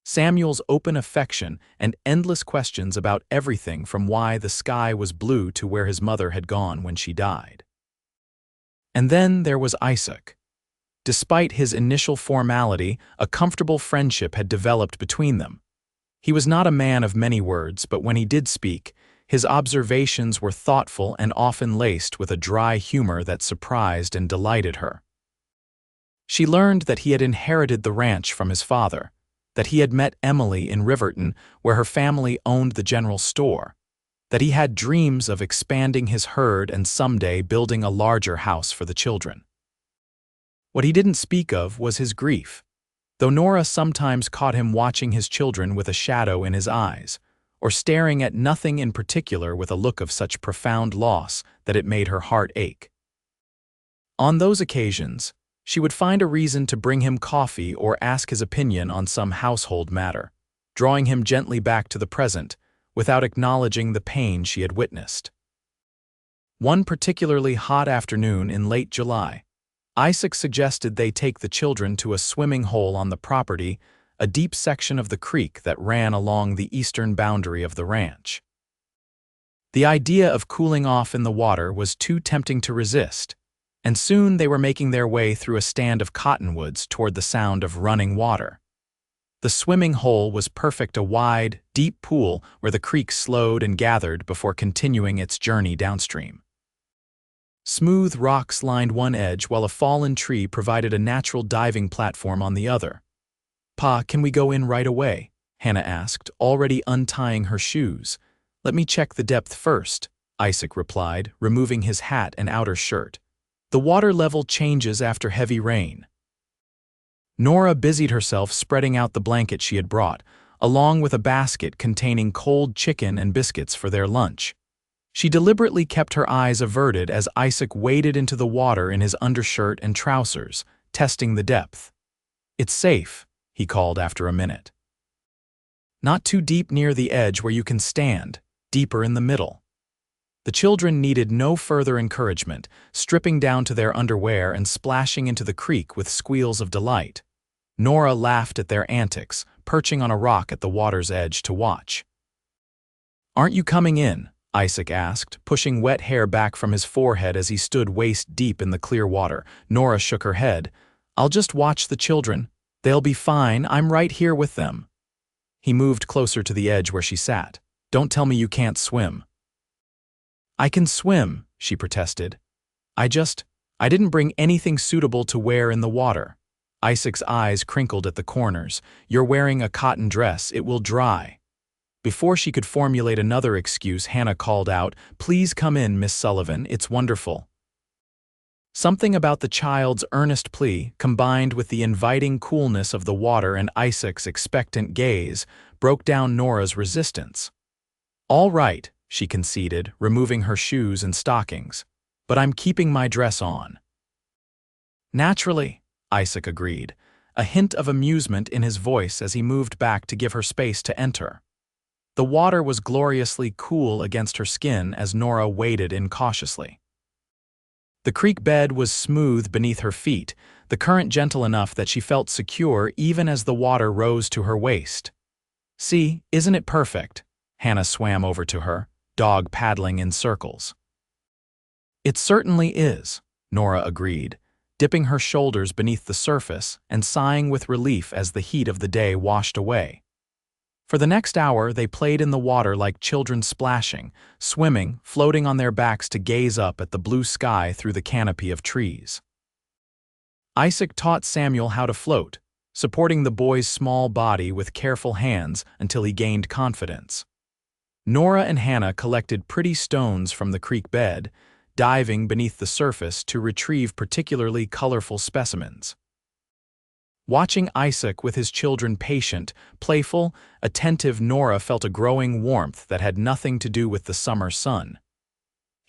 Samuel's open affection and endless questions about everything from why the sky was blue to where his mother had gone when she died. And then there was Isaac. Despite his initial formality, a comfortable friendship had developed between them. He was not a man of many words, but when he did speak, his observations were thoughtful and often laced with a dry humor that surprised and delighted her. She learned that he had inherited the ranch from his father, that he had met Emily in Riverton where her family owned the general store, that he had dreams of expanding his herd and someday building a larger house for the children. What he didn't speak of was his grief, though Nora sometimes caught him watching his children with a shadow in his eyes, or staring at nothing in particular with a look of such profound loss that it made her heart ache. On those occasions, she would find a reason to bring him coffee or ask his opinion on some household matter, drawing him gently back to the present without acknowledging the pain she had witnessed. One particularly hot afternoon in late July, Isaac suggested they take the children to a swimming hole on the property, a deep section of the creek that ran along the eastern boundary of the ranch. The idea of cooling off in the water was too tempting to resist, and soon they were making their way through a stand of cottonwoods toward the sound of running water. The swimming hole was perfect, a wide, deep pool where the creek slowed and gathered before continuing its journey downstream. Smooth rocks lined one edge while a fallen tree provided a natural diving platform on the other. "Pa, can we go in right away?" Hannah asked, already untying her shoes. "Let me check the depth first," Isaac replied, removing his hat and outer shirt. "The water level changes after heavy rain." Nora busied herself spreading out the blanket she had brought, along with a basket containing cold chicken and biscuits for their lunch. She deliberately kept her eyes averted as Isaac waded into the water in his undershirt and trousers, testing the depth. "It's safe," he called after a minute. "Not too deep near the edge where you can stand, deeper in the middle." The children needed no further encouragement, stripping down to their underwear and splashing into the creek with squeals of delight. Nora laughed at their antics, perching on a rock at the water's edge to watch. "Aren't you coming in?" Isaac asked, pushing wet hair back from his forehead as he stood waist-deep in the clear water. Nora shook her head. "I'll just watch the children. They'll be fine, I'm right here with them." He moved closer to the edge where she sat. "Don't tell me you can't swim." "I can swim," she protested. I didn't bring anything suitable to wear in the water." Isaac's eyes crinkled at the corners. "You're wearing a cotton dress, it will dry." Before she could formulate another excuse, Hannah called out, "Please come in, Miss Sullivan, it's wonderful." Something about the child's earnest plea, combined with the inviting coolness of the water and Isaac's expectant gaze, broke down Nora's resistance. "All right," she conceded, removing her shoes and stockings, "but I'm keeping my dress on." "Naturally," Isaac agreed, a hint of amusement in his voice as he moved back to give her space to enter. The water was gloriously cool against her skin as Nora waded in cautiously. The creek bed was smooth beneath her feet, the current gentle enough that she felt secure even as the water rose to her waist. "See, isn't it perfect?" Hannah swam over to her, dog paddling in circles. "It certainly is," Nora agreed, dipping her shoulders beneath the surface and sighing with relief as the heat of the day washed away. For the next hour, they played in the water like children splashing, swimming, floating on their backs to gaze up at the blue sky through the canopy of trees. Isaac taught Samuel how to float, supporting the boy's small body with careful hands until he gained confidence. Nora and Hannah collected pretty stones from the creek bed, diving beneath the surface to retrieve particularly colorful specimens. Watching Isaac with his children patient, playful, attentive, Nora felt a growing warmth that had nothing to do with the summer sun.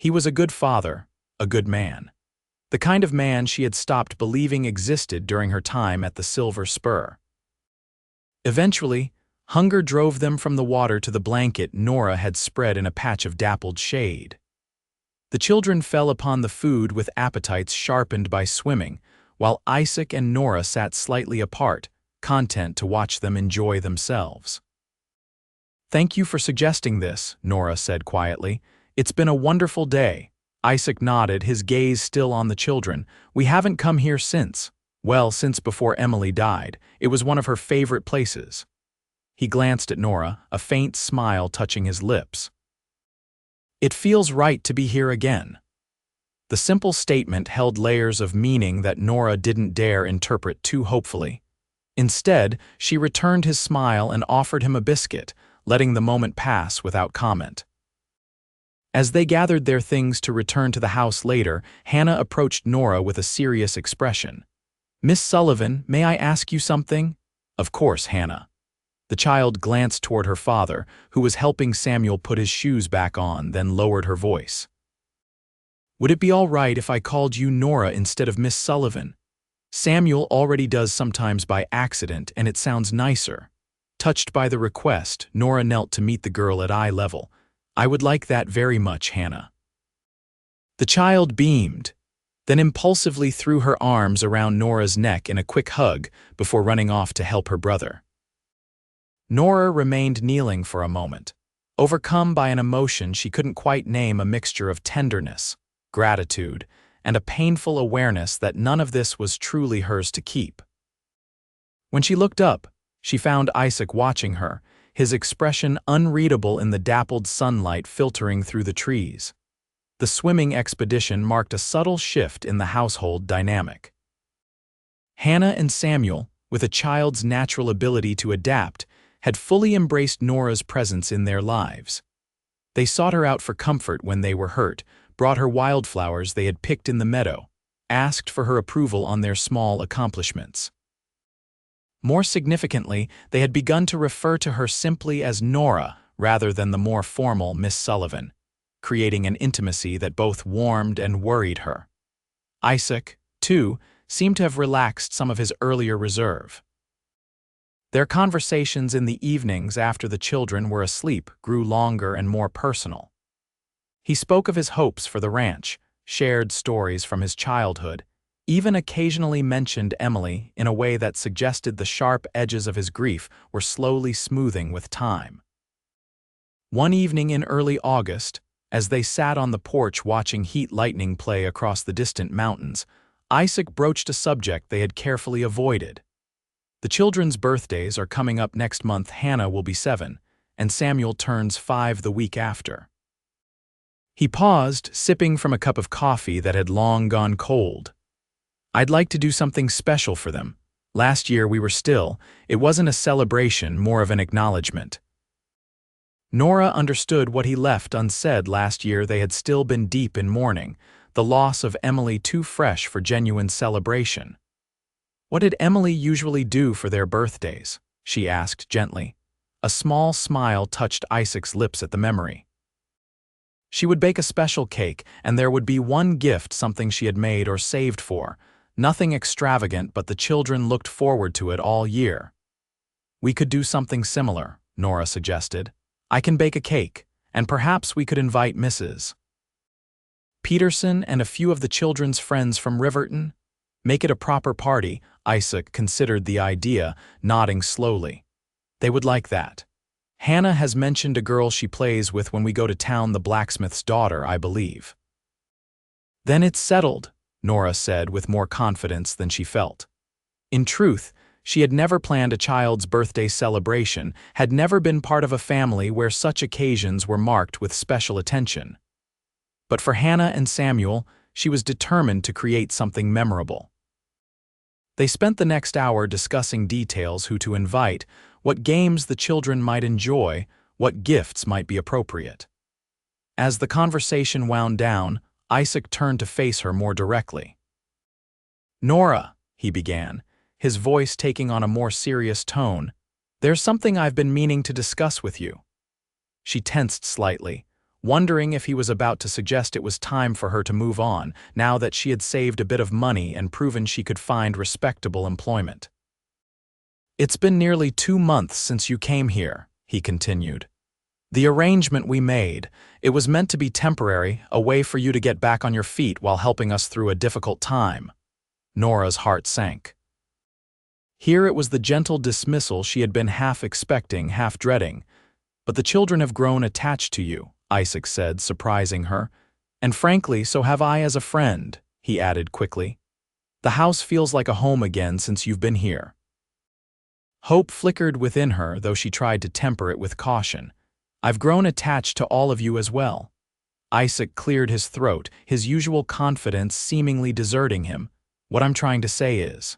He was a good father, a good man. The kind of man she had stopped believing existed during her time at the Silver Spur. Eventually, hunger drove them from the water to the blanket Nora had spread in a patch of dappled shade. The children fell upon the food with appetites sharpened by swimming, while Isaac and Nora sat slightly apart, content to watch them enjoy themselves. "Thank you for suggesting this," Nora said quietly. "It's been a wonderful day." Isaac nodded, his gaze still on the children. "We haven't come here since before Emily died. It was one of her favorite places." He glanced at Nora, a faint smile touching his lips. "It feels right to be here again." The simple statement held layers of meaning that Nora didn't dare interpret too hopefully. Instead, she returned his smile and offered him a biscuit, letting the moment pass without comment. As they gathered their things to return to the house later, Hannah approached Nora with a serious expression. "Miss Sullivan, may I ask you something?" "Of course, Hannah." The child glanced toward her father, who was helping Samuel put his shoes back on, then lowered her voice. "Would it be all right if I called you Nora instead of Miss Sullivan? Samuel already does sometimes by accident, and it sounds nicer." Touched by the request, Nora knelt to meet the girl at eye level. "I would like that very much, Hannah." The child beamed, then impulsively threw her arms around Nora's neck in a quick hug before running off to help her brother. Nora remained kneeling for a moment, overcome by an emotion she couldn't quite name, a mixture of tenderness, gratitude, and a painful awareness that none of this was truly hers to keep. When she looked up, she found Isaac watching her, his expression unreadable in the dappled sunlight filtering through the trees. The swimming expedition marked a subtle shift in the household dynamic. Hannah and Samuel, with a child's natural ability to adapt, had fully embraced Nora's presence in their lives. They sought her out for comfort when they were hurt, brought her wildflowers they had picked in the meadow, asked for her approval on their small accomplishments. More significantly, they had begun to refer to her simply as Nora rather than the more formal Miss Sullivan, creating an intimacy that both warmed and worried her. Isaac, too, seemed to have relaxed some of his earlier reserve. Their conversations in the evenings after the children were asleep grew longer and more personal. He spoke of his hopes for the ranch, shared stories from his childhood, even occasionally mentioned Emily in a way that suggested the sharp edges of his grief were slowly smoothing with time. One evening in early August, As they sat on the porch watching heat lightning play across the distant mountains, Isaac broached a subject they had carefully avoided. The children's birthdays are coming up next month. Hannah will be 7, and Samuel turns 5 the week after. He paused, sipping from a cup of coffee that had long gone cold. I'd like to do something special for them. Last year we were still. It wasn't a celebration, more of an acknowledgement. Nora understood what he left unsaid. Last year they had still been deep in mourning, the loss of Emily too fresh for genuine celebration. What did Emily usually do for their birthdays? She asked gently. A small smile touched Isaac's lips at the memory. She would bake a special cake, and there would be one gift, something she had made or saved for. Nothing extravagant, but the children looked forward to it all year. We could do something similar, Nora suggested. I can bake a cake, and perhaps we could invite Mrs. Peterson and a few of the children's friends from Riverton. Make it a proper party. Isaac considered the idea, nodding slowly. They would like that. Hannah has mentioned a girl she plays with when we go to town, the blacksmith's daughter, I believe. Then it's settled, Nora said with more confidence than she felt. In truth, she had never planned a child's birthday celebration, had never been part of a family where such occasions were marked with special attention. But for Hannah and Samuel, she was determined to create something memorable. They spent the next hour discussing details: who to invite, what games the children might enjoy, what gifts might be appropriate. As the conversation wound down, Isaac turned to face her more directly. Nora, he began, his voice taking on a more serious tone, there's something I've been meaning to discuss with you. She tensed slightly, wondering if he was about to suggest it was time for her to move on, now that she had saved a bit of money and proven she could find respectable employment. It's been nearly 2 months since you came here, he continued. The arrangement we made, it was meant to be temporary, a way for you to get back on your feet while helping us through a difficult time. Nora's heart sank. Here it was the gentle dismissal she had been half expecting, half dreading. But the children have grown attached to you, Isaac said, surprising her. And frankly, so have I as a friend, he added quickly. The house feels like a home again since you've been here. Hope flickered within her, though she tried to temper it with caution. I've grown attached to all of you as well. Isaac cleared his throat, his usual confidence seemingly deserting him. What I'm trying to say is,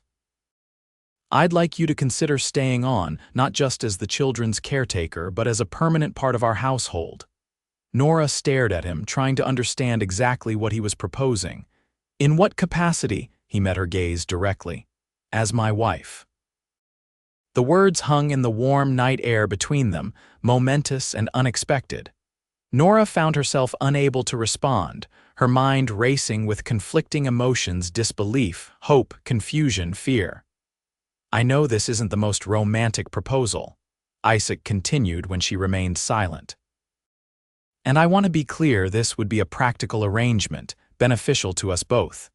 I'd like you to consider staying on, not just as the children's caretaker, but as a permanent part of our household. Nora stared at him, trying to understand exactly what he was proposing. In what capacity? He met her gaze directly. As my wife. The words hung in the warm night air between them, momentous and unexpected. Nora found herself unable to respond, her mind racing with conflicting emotions: disbelief, hope, confusion, fear. I know this isn't the most romantic proposal, Isaac continued when she remained silent. And I want to be clear, this would be a practical arrangement, beneficial to us both.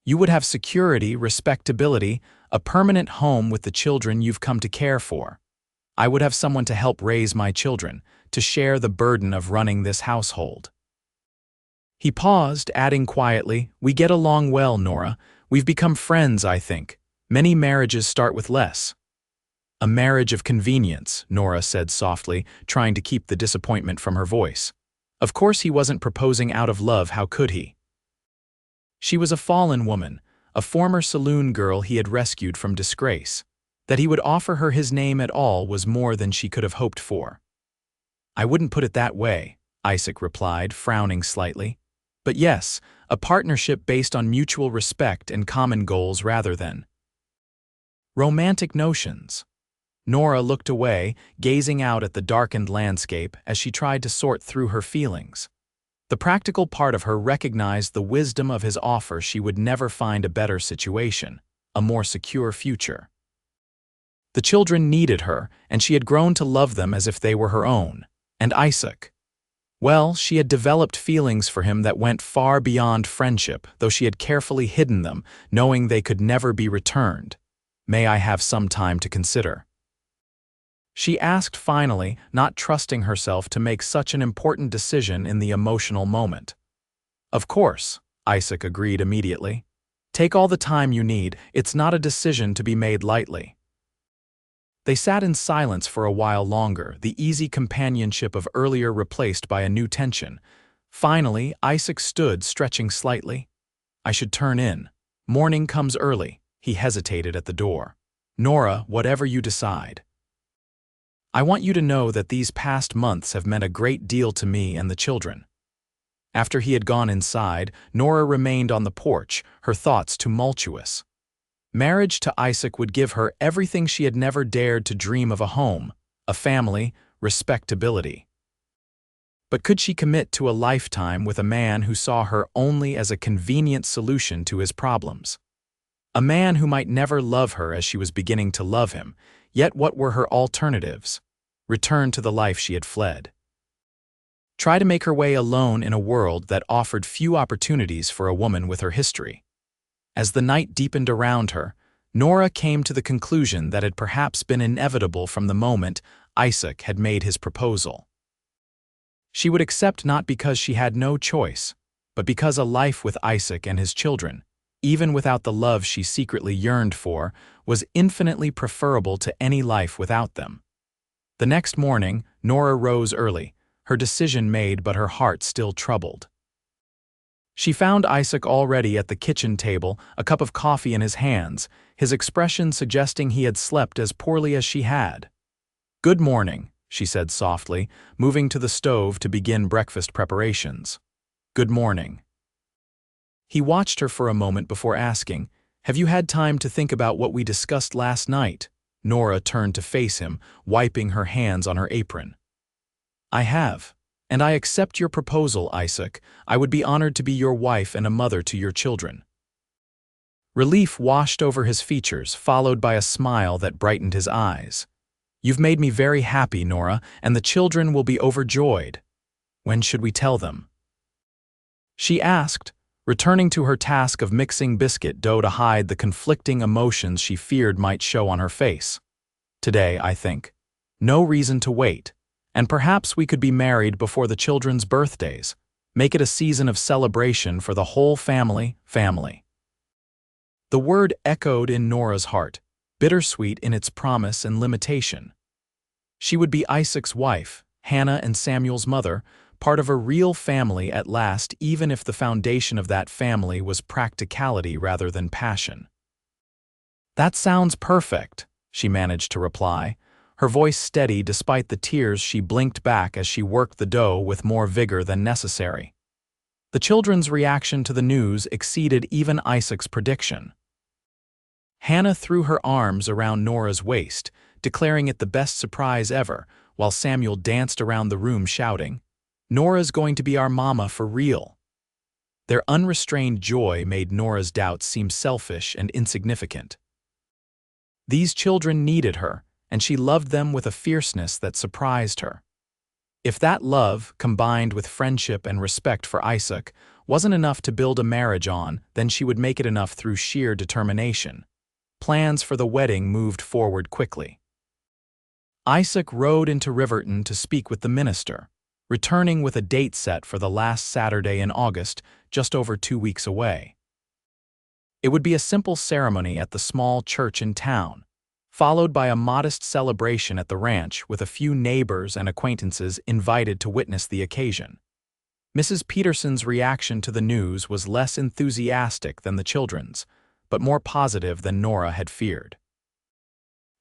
You would have security, respectability, a permanent home with the children you've come to care for. I would have someone to help raise my children, to share the burden of running this household. He paused, adding quietly, We get along well, Nora. We've become friends, I think. Many marriages start with less. A marriage of convenience, Nora said softly, trying to keep the disappointment from her voice. Of course he wasn't proposing out of love, how could he? She was a fallen woman, a former saloon girl he had rescued from disgrace. That he would offer her his name at all was more than she could have hoped for. I wouldn't put it that way, Isaac replied, frowning slightly. But yes, a partnership based on mutual respect and common goals rather than romantic notions. Nora looked away, gazing out at the darkened landscape as she tried to sort through her feelings. The practical part of her recognized the wisdom of his offer. She would never find a better situation, a more secure future. The children needed her, and she had grown to love them as if they were her own. And Isaac? Well, she had developed feelings for him that went far beyond friendship, though she had carefully hidden them, knowing they could never be returned. May I have some time to consider? She asked finally, not trusting herself to make such an important decision in the emotional moment. Of course, Isaac agreed immediately. Take all the time you need, it's not a decision to be made lightly. They sat in silence for a while longer, the easy companionship of earlier replaced by a new tension. Finally, Isaac stood, stretching slightly. I should turn in. Morning comes early. He hesitated at the door. Nora, whatever you decide. I want you to know that these past months have meant a great deal to me and the children. After he had gone inside, Nora remained on the porch, her thoughts tumultuous. Marriage to Isaac would give her everything she had never dared to dream of: a home, a family, respectability. But could she commit to a lifetime with a man who saw her only as a convenient solution to his problems? A man who might never love her as she was beginning to love him, yet what were her alternatives? Return to the life she had fled. Try to make her way alone in a world that offered few opportunities for a woman with her history. As the night deepened around her, Nora came to the conclusion that had perhaps been inevitable from the moment Isaac had made his proposal. She would accept not because she had no choice, but because a life with Isaac and his children, even without the love she secretly yearned for, was infinitely preferable to any life without them. The next morning, Nora rose early, her decision made but her heart still troubled. She found Isaac already at the kitchen table, a cup of coffee in his hands, his expression suggesting he had slept as poorly as she had. "Good morning," she said softly, moving to the stove to begin breakfast preparations. "Good morning." He watched her for a moment before asking, "Have you had time to think about what we discussed last night?" Nora turned to face him, wiping her hands on her apron. "I have. And I accept your proposal, Isaac. I would be honored to be your wife and a mother to your children." Relief washed over his features, followed by a smile that brightened his eyes. "You've made me very happy, Nora, and the children will be overjoyed. When should we tell them?" She asked, returning to her task of mixing biscuit dough to hide the conflicting emotions she feared might show on her face. "Today, I think. No reason to wait. And perhaps we could be married before the children's birthdays. Make it a season of celebration for the whole family. The word echoed in Nora's heart, bittersweet in its promise and limitation. She would be Isaac's wife, Hannah and Samuel's mother, part of a real family at last, even if the foundation of that family was practicality rather than passion. "That sounds perfect," she managed to reply, her voice steady despite the tears she blinked back as she worked the dough with more vigor than necessary. The children's reaction to the news exceeded even Isaac's prediction. Hannah threw her arms around Nora's waist, declaring it the best surprise ever, while Samuel danced around the room shouting, "Nora's going to be our mama for real." Their unrestrained joy made Nora's doubts seem selfish and insignificant. These children needed her, and she loved them with a fierceness that surprised her. If that love, combined with friendship and respect for Isaac, wasn't enough to build a marriage on, then she would make it enough through sheer determination. Plans for the wedding moved forward quickly. Isaac rode into Riverton to speak with the minister, returning with a date set for the last Saturday in August, just over 2 weeks away. It would be a simple ceremony at the small church in town, followed by a modest celebration at the ranch with a few neighbors and acquaintances invited to witness the occasion. Mrs. Peterson's reaction to the news was less enthusiastic than the children's, but more positive than Nora had feared.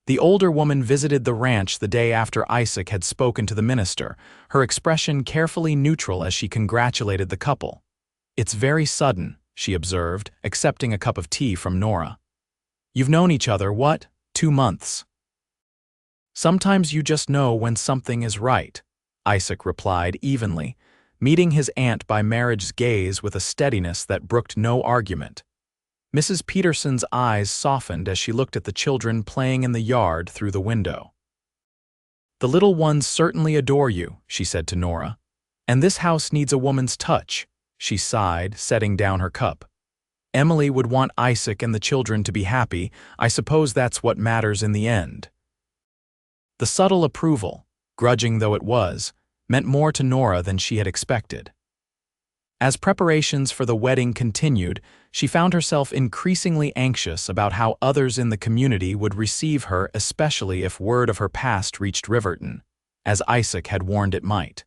The older woman visited the ranch the day after Isaac had spoken to the minister, her expression carefully neutral as she congratulated the couple. "It's very sudden," she observed, accepting a cup of tea from Nora. "You've known each other, what? 2 months. Sometimes you just know when something is right," Isaac replied evenly, meeting his aunt by marriage's gaze with a steadiness that brooked no argument. Mrs. Peterson's eyes softened as she looked at the children playing in the yard through the window. "The little ones certainly adore you," she said to Nora. "And this house needs a woman's touch," she sighed, setting down her cup. "Emily would want Isaac and the children to be happy. I suppose that's what matters in the end." The subtle approval, grudging though it was, meant more to Nora than she had expected. As preparations for the wedding continued, she found herself increasingly anxious about how others in the community would receive her, especially if word of her past reached Riverton, as Isaac had warned it might.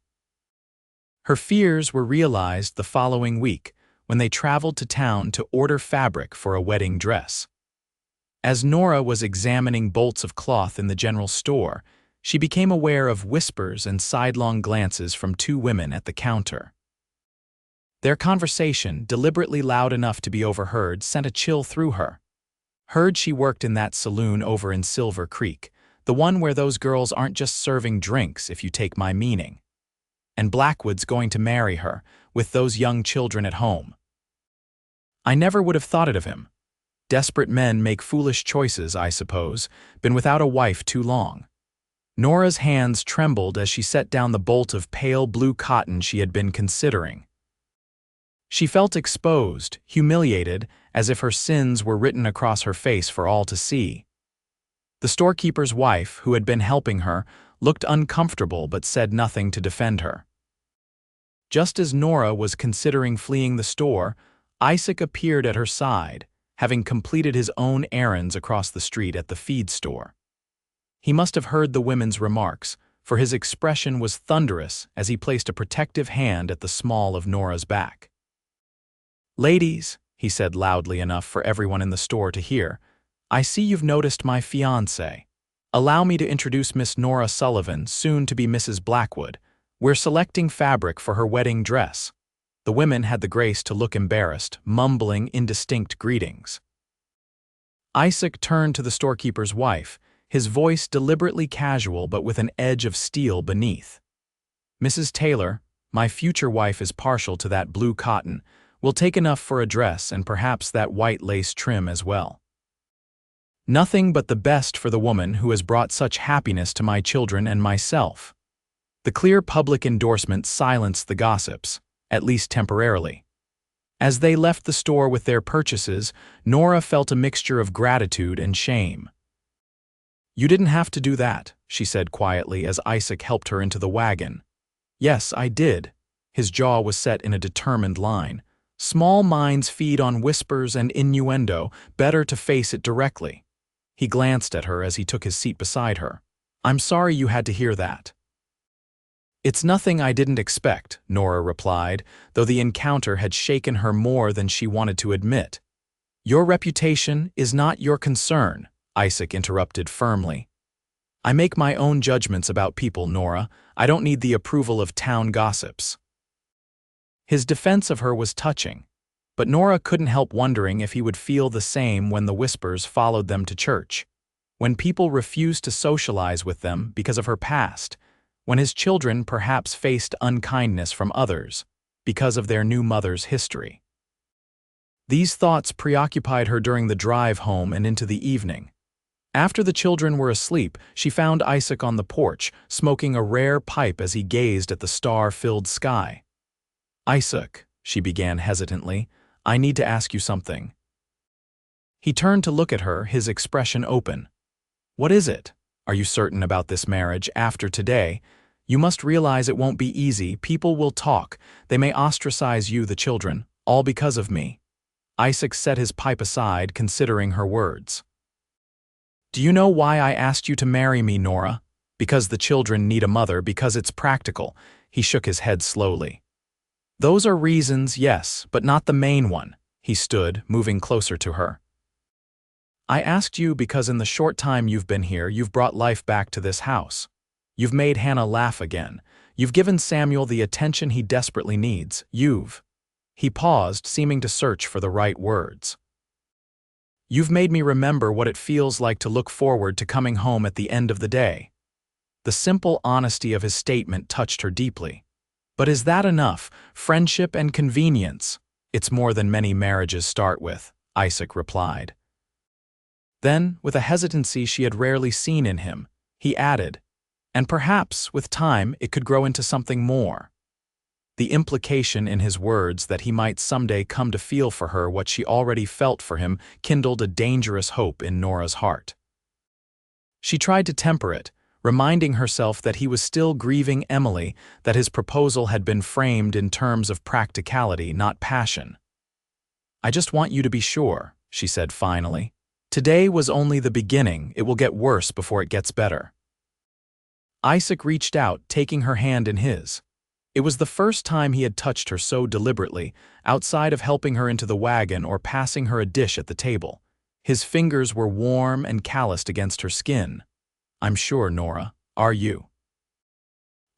Her fears were realized the following week when they traveled to town to order fabric for a wedding dress. As Nora was examining bolts of cloth in the general store, she became aware of whispers and sidelong glances from two women at the counter. Their conversation, deliberately loud enough to be overheard, sent a chill through her. Heard she worked in that saloon over in Silver Creek, the one where those girls aren't just serving drinks, if you take my meaning. And Blackwood's going to marry her, with those young children at home. I never would have thought it of him. Desperate men make foolish choices, I suppose, been without a wife too long. Nora's hands trembled as she set down the bolt of pale blue cotton she had been considering. She felt exposed, humiliated, as if her sins were written across her face for all to see. The storekeeper's wife, who had been helping her, looked uncomfortable but said nothing to defend her. Just as Nora was considering fleeing the store, Isaac appeared at her side, having completed his own errands across the street at the feed store. He must have heard the women's remarks, for his expression was thunderous as he placed a protective hand at the small of Nora's back. "Ladies," he said loudly enough for everyone in the store to hear, "I see you've noticed my fiancée. Allow me to introduce Miss Nora Sullivan, soon to be Mrs. Blackwood. We're selecting fabric for her wedding dress." The women had the grace to look embarrassed, mumbling indistinct greetings. Isaac turned to the storekeeper's wife, his voice deliberately casual but with an edge of steel beneath. "Mrs. Taylor, my future wife is partial to that blue cotton. We'll take enough for a dress and perhaps that white lace trim as well. Nothing but the best for the woman who has brought such happiness to my children and myself." The clear public endorsement silenced the gossips, at least temporarily. As they left the store with their purchases, Nora felt a mixture of gratitude and shame. "You didn't have to do that," she said quietly as Isaac helped her into the wagon. "Yes, I did." His jaw was set in a determined line. Small minds feed on whispers and innuendo, better to face it directly. He glanced at her as he took his seat beside her. "I'm sorry you had to hear that." "It's nothing I didn't expect," Nora replied, though the encounter had shaken her more than she wanted to admit. "Your reputation is not your concern," Isaac interrupted firmly. "I make my own judgments about people, Nora. I don't need the approval of town gossips." His defense of her was touching, but Nora couldn't help wondering if he would feel the same when the whispers followed them to church, when people refused to socialize with them because of her past, when his children perhaps faced unkindness from others because of their new mother's history. These thoughts preoccupied her during the drive home and into the evening. After the children were asleep, she found Isaac on the porch, smoking a rare pipe as he gazed at the star-filled sky. "Isaac," she began hesitantly, "I need to ask you something." He turned to look at her, his expression open. "What is it? Are you certain about this marriage after today? You must realize it won't be easy. People will talk. They may ostracize you, the children, all because of me." Isaac set his pipe aside, considering her words. "Do you know why I asked you to marry me, Nora? Because the children need a mother, because it's practical." He shook his head slowly. "Those are reasons, yes, but not the main one." He stood, moving closer to her. "I asked you because in the short time you've been here, you've brought life back to this house. You've made Hannah laugh again. You've given Samuel the attention he desperately needs. He paused, seeming to search for the right words. "You've made me remember what it feels like to look forward to coming home at the end of the day." The simple honesty of his statement touched her deeply. "But is that enough? Friendship and convenience." "It's more than many marriages start with," Isaac replied. Then, with a hesitancy she had rarely seen in him, he added, "And perhaps, with time, it could grow into something more." The implication in his words that he might someday come to feel for her what she already felt for him kindled a dangerous hope in Nora's heart. She tried to temper it, reminding herself that he was still grieving Emily, that his proposal had been framed in terms of practicality, not passion. "I just want you to be sure," she said finally. "Today was only the beginning. It will get worse before it gets better." Isaac reached out, taking her hand in his. It was the first time he had touched her so deliberately, outside of helping her into the wagon or passing her a dish at the table. His fingers were warm and calloused against her skin. "I'm sure, Nora. Are you?"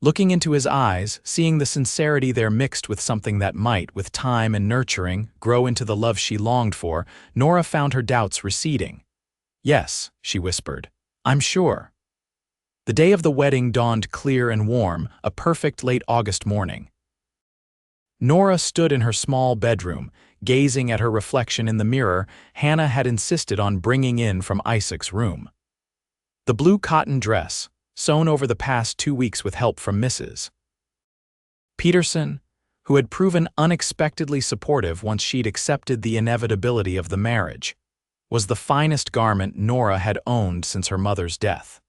Looking into his eyes, seeing the sincerity there mixed with something that might, with time and nurturing, grow into the love she longed for, Nora found her doubts receding. "Yes," she whispered. "I'm sure." The day of the wedding dawned clear and warm, a perfect late August morning. Nora stood in her small bedroom, gazing at her reflection in the mirror Hannah had insisted on bringing in from Isaac's room. The blue cotton dress, sewn over the past 2 weeks with help from Mrs. Peterson, who had proven unexpectedly supportive once she'd accepted the inevitability of the marriage, was the finest garment Nora had owned since her mother's death.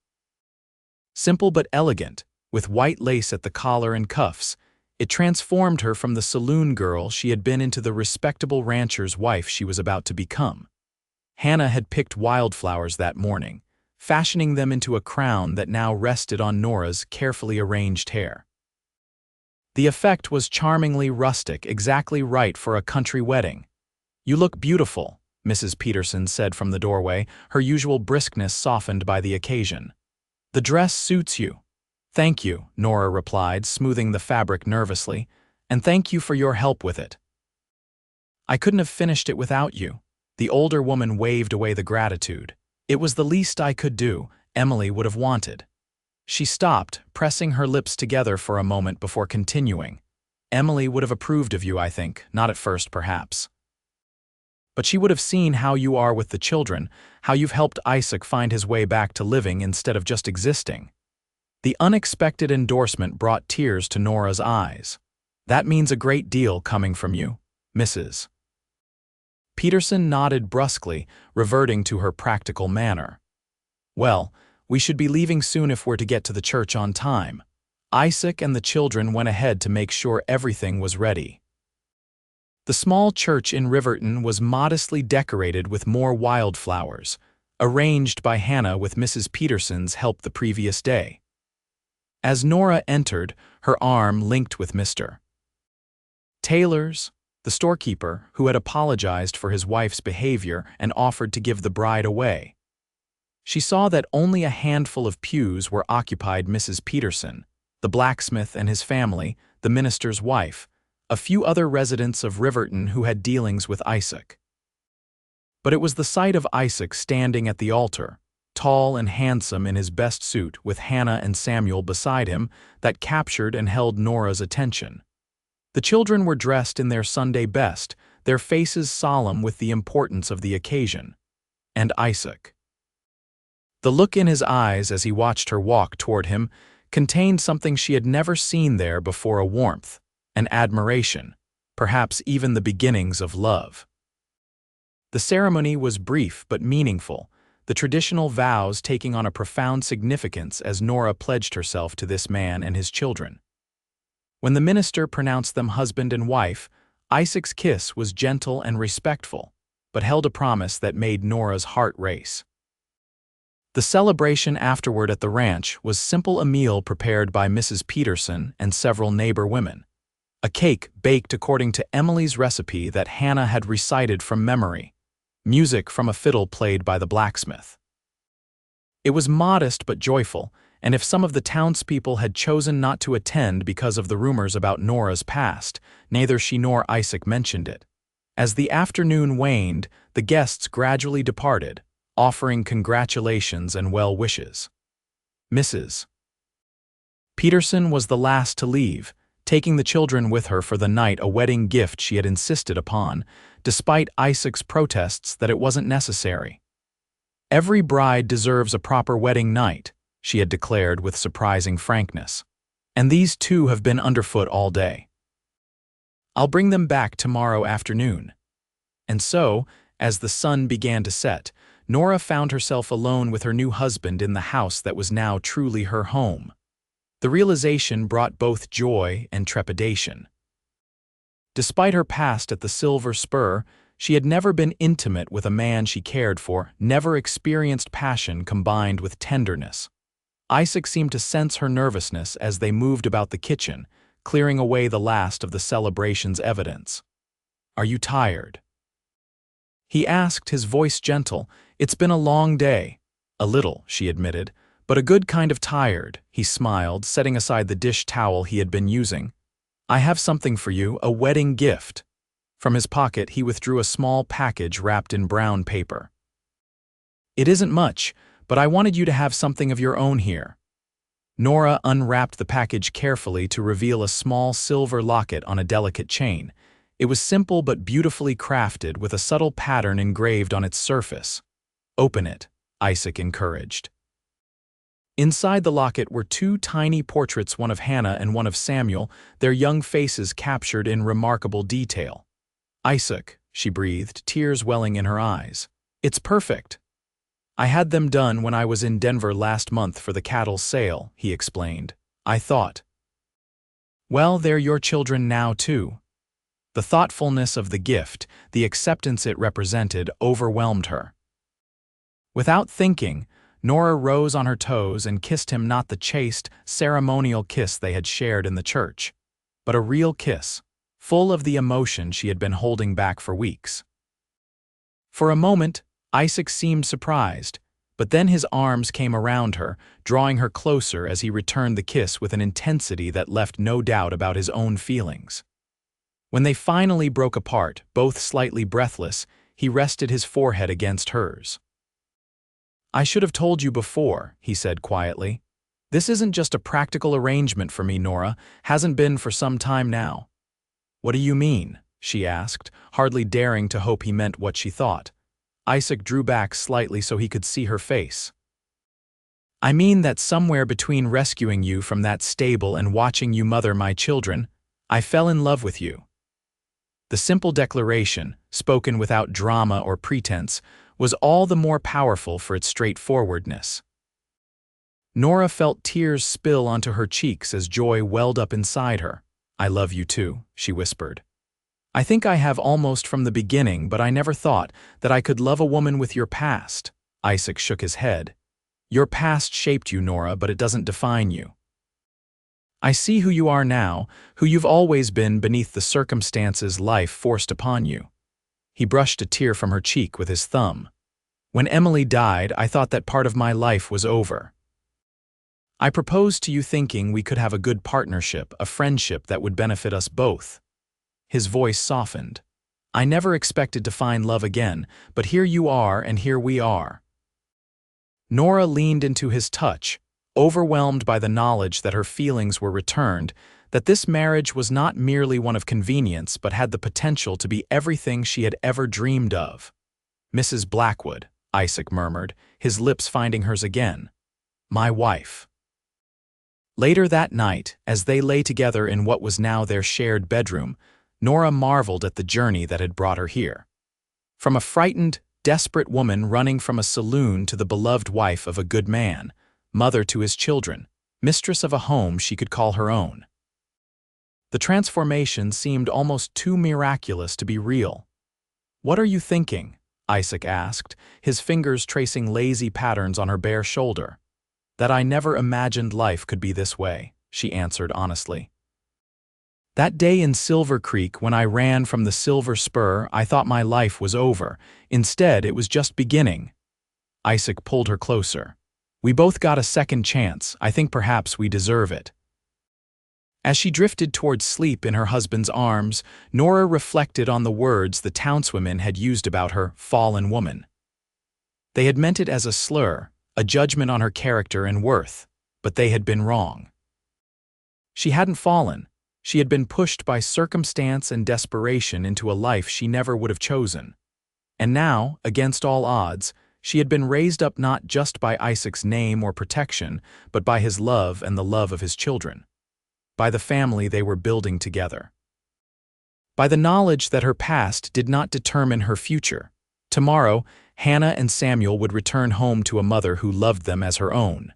Simple but elegant, with white lace at the collar and cuffs, it transformed her from the saloon girl she had been into the respectable rancher's wife she was about to become. Hannah had picked wildflowers that morning, fashioning them into a crown that now rested on Nora's carefully arranged hair. The effect was charmingly rustic, exactly right for a country wedding. "You look beautiful," Mrs. Peterson said from the doorway, her usual briskness softened by the occasion. "The dress suits you." "Thank you," Nora replied, smoothing the fabric nervously, "and thank you for your help with it." "I couldn't have finished it without you." The older woman waved away the gratitude. "It was the least I could do, Emily would have wanted." She stopped, pressing her lips together for a moment before continuing. "Emily would have approved of you, I think, not at first perhaps. But she would have seen how you are with the children, how you've helped Isaac find his way back to living instead of just existing." The unexpected endorsement brought tears to Nora's eyes. "That means a great deal coming from you, Mrs. Peterson nodded brusquely, reverting to her practical manner. "Well, we should be leaving soon if we're to get to the church on time." Isaac and the children went ahead to make sure everything was ready. The small church in Riverton was modestly decorated with more wildflowers, arranged by Hannah with Mrs. Peterson's help the previous day. As Nora entered, her arm linked with Mr. Taylor's, the storekeeper, who had apologized for his wife's behavior and offered to give the bride away. She saw that only a handful of pews were occupied. Mrs. Peterson, the blacksmith and his family, the minister's wife, a few other residents of Riverton who had dealings with Isaac. But it was the sight of Isaac standing at the altar, tall and handsome in his best suit with Hannah and Samuel beside him, that captured and held Nora's attention. The children were dressed in their Sunday best, their faces solemn with the importance of the occasion. And Isaac. The look in his eyes as he watched her walk toward him contained something she had never seen there before, a warmth, an admiration, perhaps even the beginnings of love. The ceremony was brief but meaningful, the traditional vows taking on a profound significance as Nora pledged herself to this man and his children. When the minister pronounced them husband and wife, Isaac's kiss was gentle and respectful, but held a promise that made Nora's heart race. The celebration afterward at the ranch was simple, a meal prepared by Mrs. Peterson and several neighbor women. A cake baked according to Emily's recipe that Hannah had recited from memory. Music from a fiddle played by the blacksmith. It was modest but joyful, and if some of the townspeople had chosen not to attend because of the rumors about Nora's past, neither she nor Isaac mentioned it. As the afternoon waned, the guests gradually departed, offering congratulations and well wishes. Mrs. Peterson was the last to leave, taking the children with her for the night, a wedding gift she had insisted upon, despite Isaac's protests that it wasn't necessary. "Every bride deserves a proper wedding night," she had declared with surprising frankness. "And these two have been underfoot all day. I'll bring them back tomorrow afternoon." And so, as the sun began to set, Nora found herself alone with her new husband in the house that was now truly her home. The realization brought both joy and trepidation. Despite her past at the Silver Spur, she had never been intimate with a man she cared for, never experienced passion combined with tenderness. Isaac seemed to sense her nervousness as they moved about the kitchen, clearing away the last of the celebration's evidence. "Are you tired?" he asked, his voice gentle. "It's been a long day." "A little," she admitted, "but a good kind of tired," he smiled, setting aside the dish towel he had been using. "I have something for you, a wedding gift." From his pocket, he withdrew a small package wrapped in brown paper. "It isn't much, but I wanted you to have something of your own here." Nora unwrapped the package carefully to reveal a small silver locket on a delicate chain. It was simple but beautifully crafted, with a subtle pattern engraved on its surface. "Open it," Isaac encouraged. Inside the locket were two tiny portraits, one of Hannah and one of Samuel, their young faces captured in remarkable detail. "Isaac," she breathed, tears welling in her eyes. "It's perfect." "I had them done when I was in Denver last month for the cattle sale," he explained. "I thought, well, they're your children now, too." The thoughtfulness of the gift, the acceptance it represented, overwhelmed her. Without thinking, Nora rose on her toes and kissed him, not the chaste, ceremonial kiss they had shared in the church, but a real kiss, full of the emotion she had been holding back for weeks. For a moment, Isaac seemed surprised, but then his arms came around her, drawing her closer as he returned the kiss with an intensity that left no doubt about his own feelings. When they finally broke apart, both slightly breathless, he rested his forehead against hers. "I should have told you before," he said quietly. "This isn't just a practical arrangement for me, Nora. Hasn't been for some time now." "What do you mean?" she asked, hardly daring to hope he meant what she thought. Isaac drew back slightly so he could see her face. "I mean that somewhere between rescuing you from that stable and watching you mother my children, I fell in love with you." The simple declaration, spoken without drama or pretense, was all the more powerful for its straightforwardness. Nora felt tears spill onto her cheeks as joy welled up inside her. "I love you too," she whispered. "I think I have almost from the beginning, but I never thought that I could love a woman with your past." Isaac shook his head. "Your past shaped you, Nora, but it doesn't define you. I see who you are now, who you've always been beneath the circumstances life forced upon you." He brushed a tear from her cheek with his thumb. "When Emily died, I thought that part of my life was over. I proposed to you thinking we could have a good partnership, a friendship that would benefit us both." His voice softened. "I never expected to find love again, but here you are and here we are." Nora leaned into his touch, overwhelmed by the knowledge that her feelings were returned, that this marriage was not merely one of convenience but had the potential to be everything she had ever dreamed of. "Mrs. Blackwood," Isaac murmured, his lips finding hers again. "My wife." Later that night, as they lay together in what was now their shared bedroom, Nora marveled at the journey that had brought her here. From a frightened, desperate woman running from a saloon to the beloved wife of a good man, mother to his children, mistress of a home she could call her own. The transformation seemed almost too miraculous to be real. "What are you thinking?" Isaac asked, his fingers tracing lazy patterns on her bare shoulder. "That I never imagined life could be this way," she answered honestly. "That day in Silver Creek when I ran from the Silver Spur, I thought my life was over. Instead, it was just beginning." Isaac pulled her closer. "We both got a second chance. I think perhaps we deserve it." As she drifted towards sleep in her husband's arms, Nora reflected on the words the townswomen had used about her fallen woman. They had meant it as a slur, a judgment on her character and worth, but they had been wrong. She hadn't fallen. She had been pushed by circumstance and desperation into a life she never would have chosen. And now, against all odds, she had been raised up not just by Isaac's name or protection, but by his love and the love of his children. By the family they were building together. By the knowledge that her past did not determine her future. Tomorrow, Hannah and Samuel would return home to a mother who loved them as her own.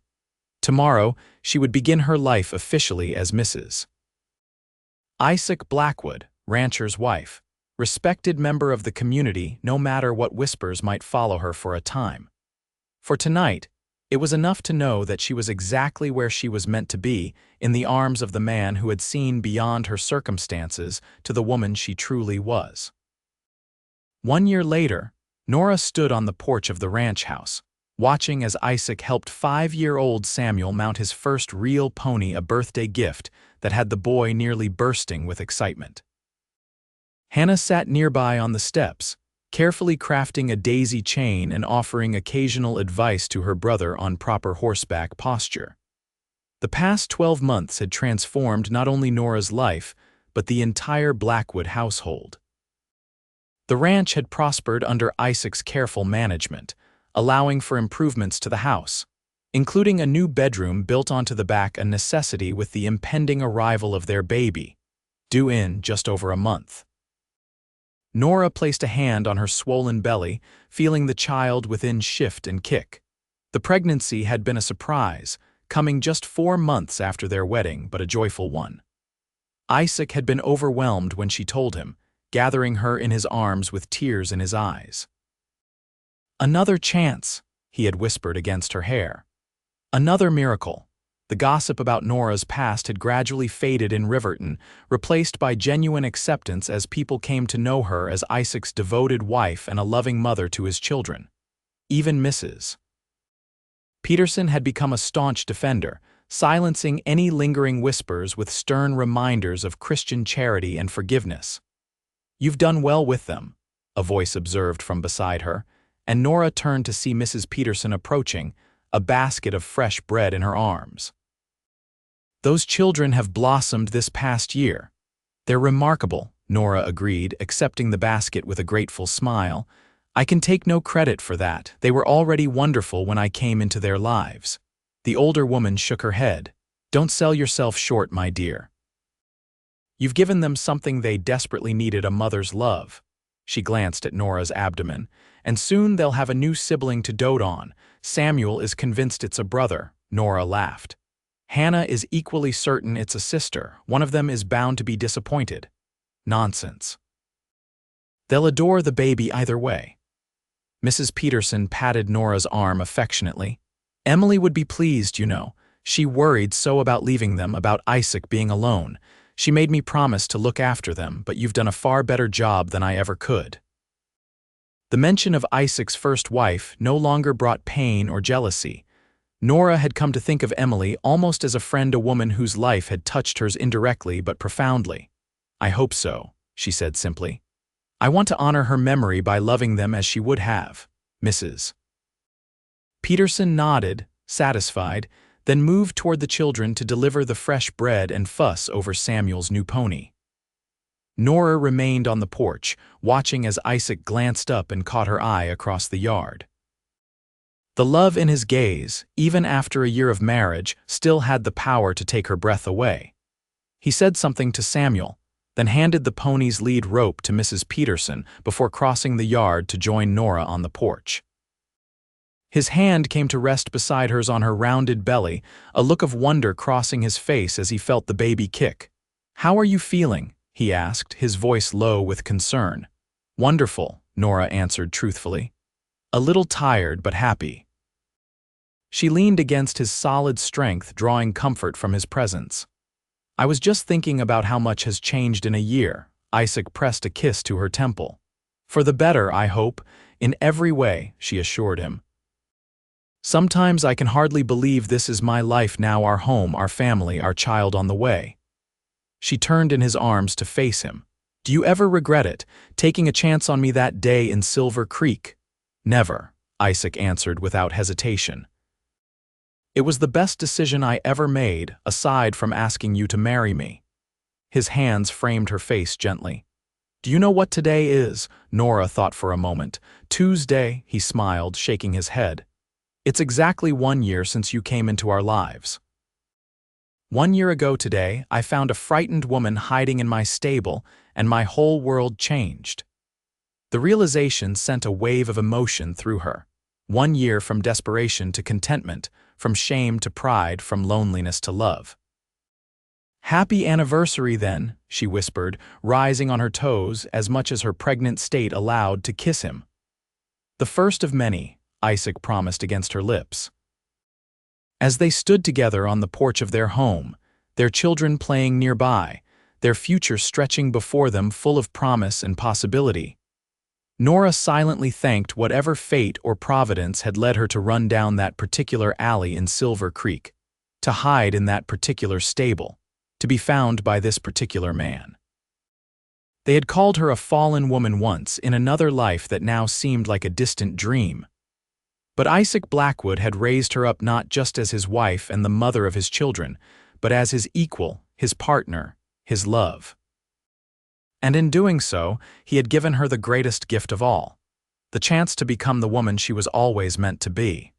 Tomorrow, she would begin her life officially as Mrs. Isaac Blackwood, rancher's wife, respected member of the community no matter what whispers might follow her for a time. For tonight, it was enough to know that she was exactly where she was meant to be, in the arms of the man who had seen beyond her circumstances to the woman she truly was. 1 year later, Nora stood on the porch of the ranch house, watching as Isaac helped 5-year-old Samuel mount his first real pony, a birthday gift that had the boy nearly bursting with excitement. Hannah sat nearby on the steps, carefully crafting a daisy chain and offering occasional advice to her brother on proper horseback posture. The past 12 months had transformed not only Nora's life, but the entire Blackwood household. The ranch had prospered under Isaac's careful management, allowing for improvements to the house, including a new bedroom built onto the back, a necessity with the impending arrival of their baby, due in just over a month. Nora placed a hand on her swollen belly, feeling the child within shift and kick. The pregnancy had been a surprise, coming just 4 months after their wedding, but a joyful one. Isaac had been overwhelmed when she told him, gathering her in his arms with tears in his eyes. "Another chance," he had whispered against her hair. Another miracle. The gossip about Nora's past had gradually faded in Riverton, replaced by genuine acceptance as people came to know her as Isaac's devoted wife and a loving mother to his children. Even Mrs. Peterson had become a staunch defender, silencing any lingering whispers with stern reminders of Christian charity and forgiveness. "You've done well with them," a voice observed from beside her, and Nora turned to see Mrs. Peterson approaching, a basket of fresh bread in her arms. "Those children have blossomed this past year. They're remarkable," Nora agreed, accepting the basket with a grateful smile. "I can take no credit for that. They were already wonderful when I came into their lives." The older woman shook her head. "Don't sell yourself short, my dear. You've given them something they desperately needed, a mother's love." She glanced at Nora's abdomen. "And soon they'll have a new sibling to dote on. Samuel is convinced it's a brother." Nora laughed. "Hannah is equally certain it's a sister. One of them is bound to be disappointed." "Nonsense. They'll adore the baby either way." Mrs. Peterson patted Nora's arm affectionately. "Emily would be pleased, you know. She worried so about leaving them, about Isaac being alone. She made me promise to look after them, but you've done a far better job than I ever could." The mention of Isaac's first wife no longer brought pain or jealousy. Nora had come to think of Emily almost as a friend, a woman whose life had touched hers indirectly but profoundly. "I hope so," she said simply. "I want to honor her memory by loving them as she would have." Mrs. Peterson nodded, satisfied, then moved toward the children to deliver the fresh bread and fuss over Samuel's new pony. Nora remained on the porch, watching as Isaac glanced up and caught her eye across the yard. The love in his gaze, even after a year of marriage, still had the power to take her breath away. He said something to Samuel, then handed the pony's lead rope to Mrs. Peterson before crossing the yard to join Nora on the porch. His hand came to rest beside hers on her rounded belly, a look of wonder crossing his face as he felt the baby kick. "How are you feeling?" he asked, his voice low with concern. "Wonderful," Nora answered truthfully. "A little tired but happy." She leaned against his solid strength, drawing comfort from his presence. "I was just thinking about how much has changed in a year." Isaac pressed a kiss to her temple. "For the better, I hope, in every way," she assured him. "Sometimes I can hardly believe this is my life now, our home, our family, our child on the way." She turned in his arms to face him. "Do you ever regret it, taking a chance on me that day in Silver Creek?" "Never," Isaac answered without hesitation. "It was the best decision I ever made, aside from asking you to marry me." His hands framed her face gently. "Do you know what today is?" Nora thought for a moment. "Tuesday," he smiled, shaking his head. "It's exactly 1 year since you came into our lives." 1 year ago today, I found a frightened woman hiding in my stable, and my whole world changed." The realization sent a wave of emotion through her. 1 year from desperation to contentment, from shame to pride, from loneliness to love. "Happy anniversary, then," she whispered, rising on her toes as much as her pregnant state allowed to kiss him. "The first of many," Isaac promised against her lips. As they stood together on the porch of their home, their children playing nearby, their future stretching before them full of promise and possibility, Nora silently thanked whatever fate or providence had led her to run down that particular alley in Silver Creek, to hide in that particular stable, to be found by this particular man. They had called her a fallen woman once in another life that now seemed like a distant dream. But Isaac Blackwood had raised her up not just as his wife and the mother of his children, but as his equal, his partner, his love. And in doing so, he had given her the greatest gift of all, the chance to become the woman she was always meant to be.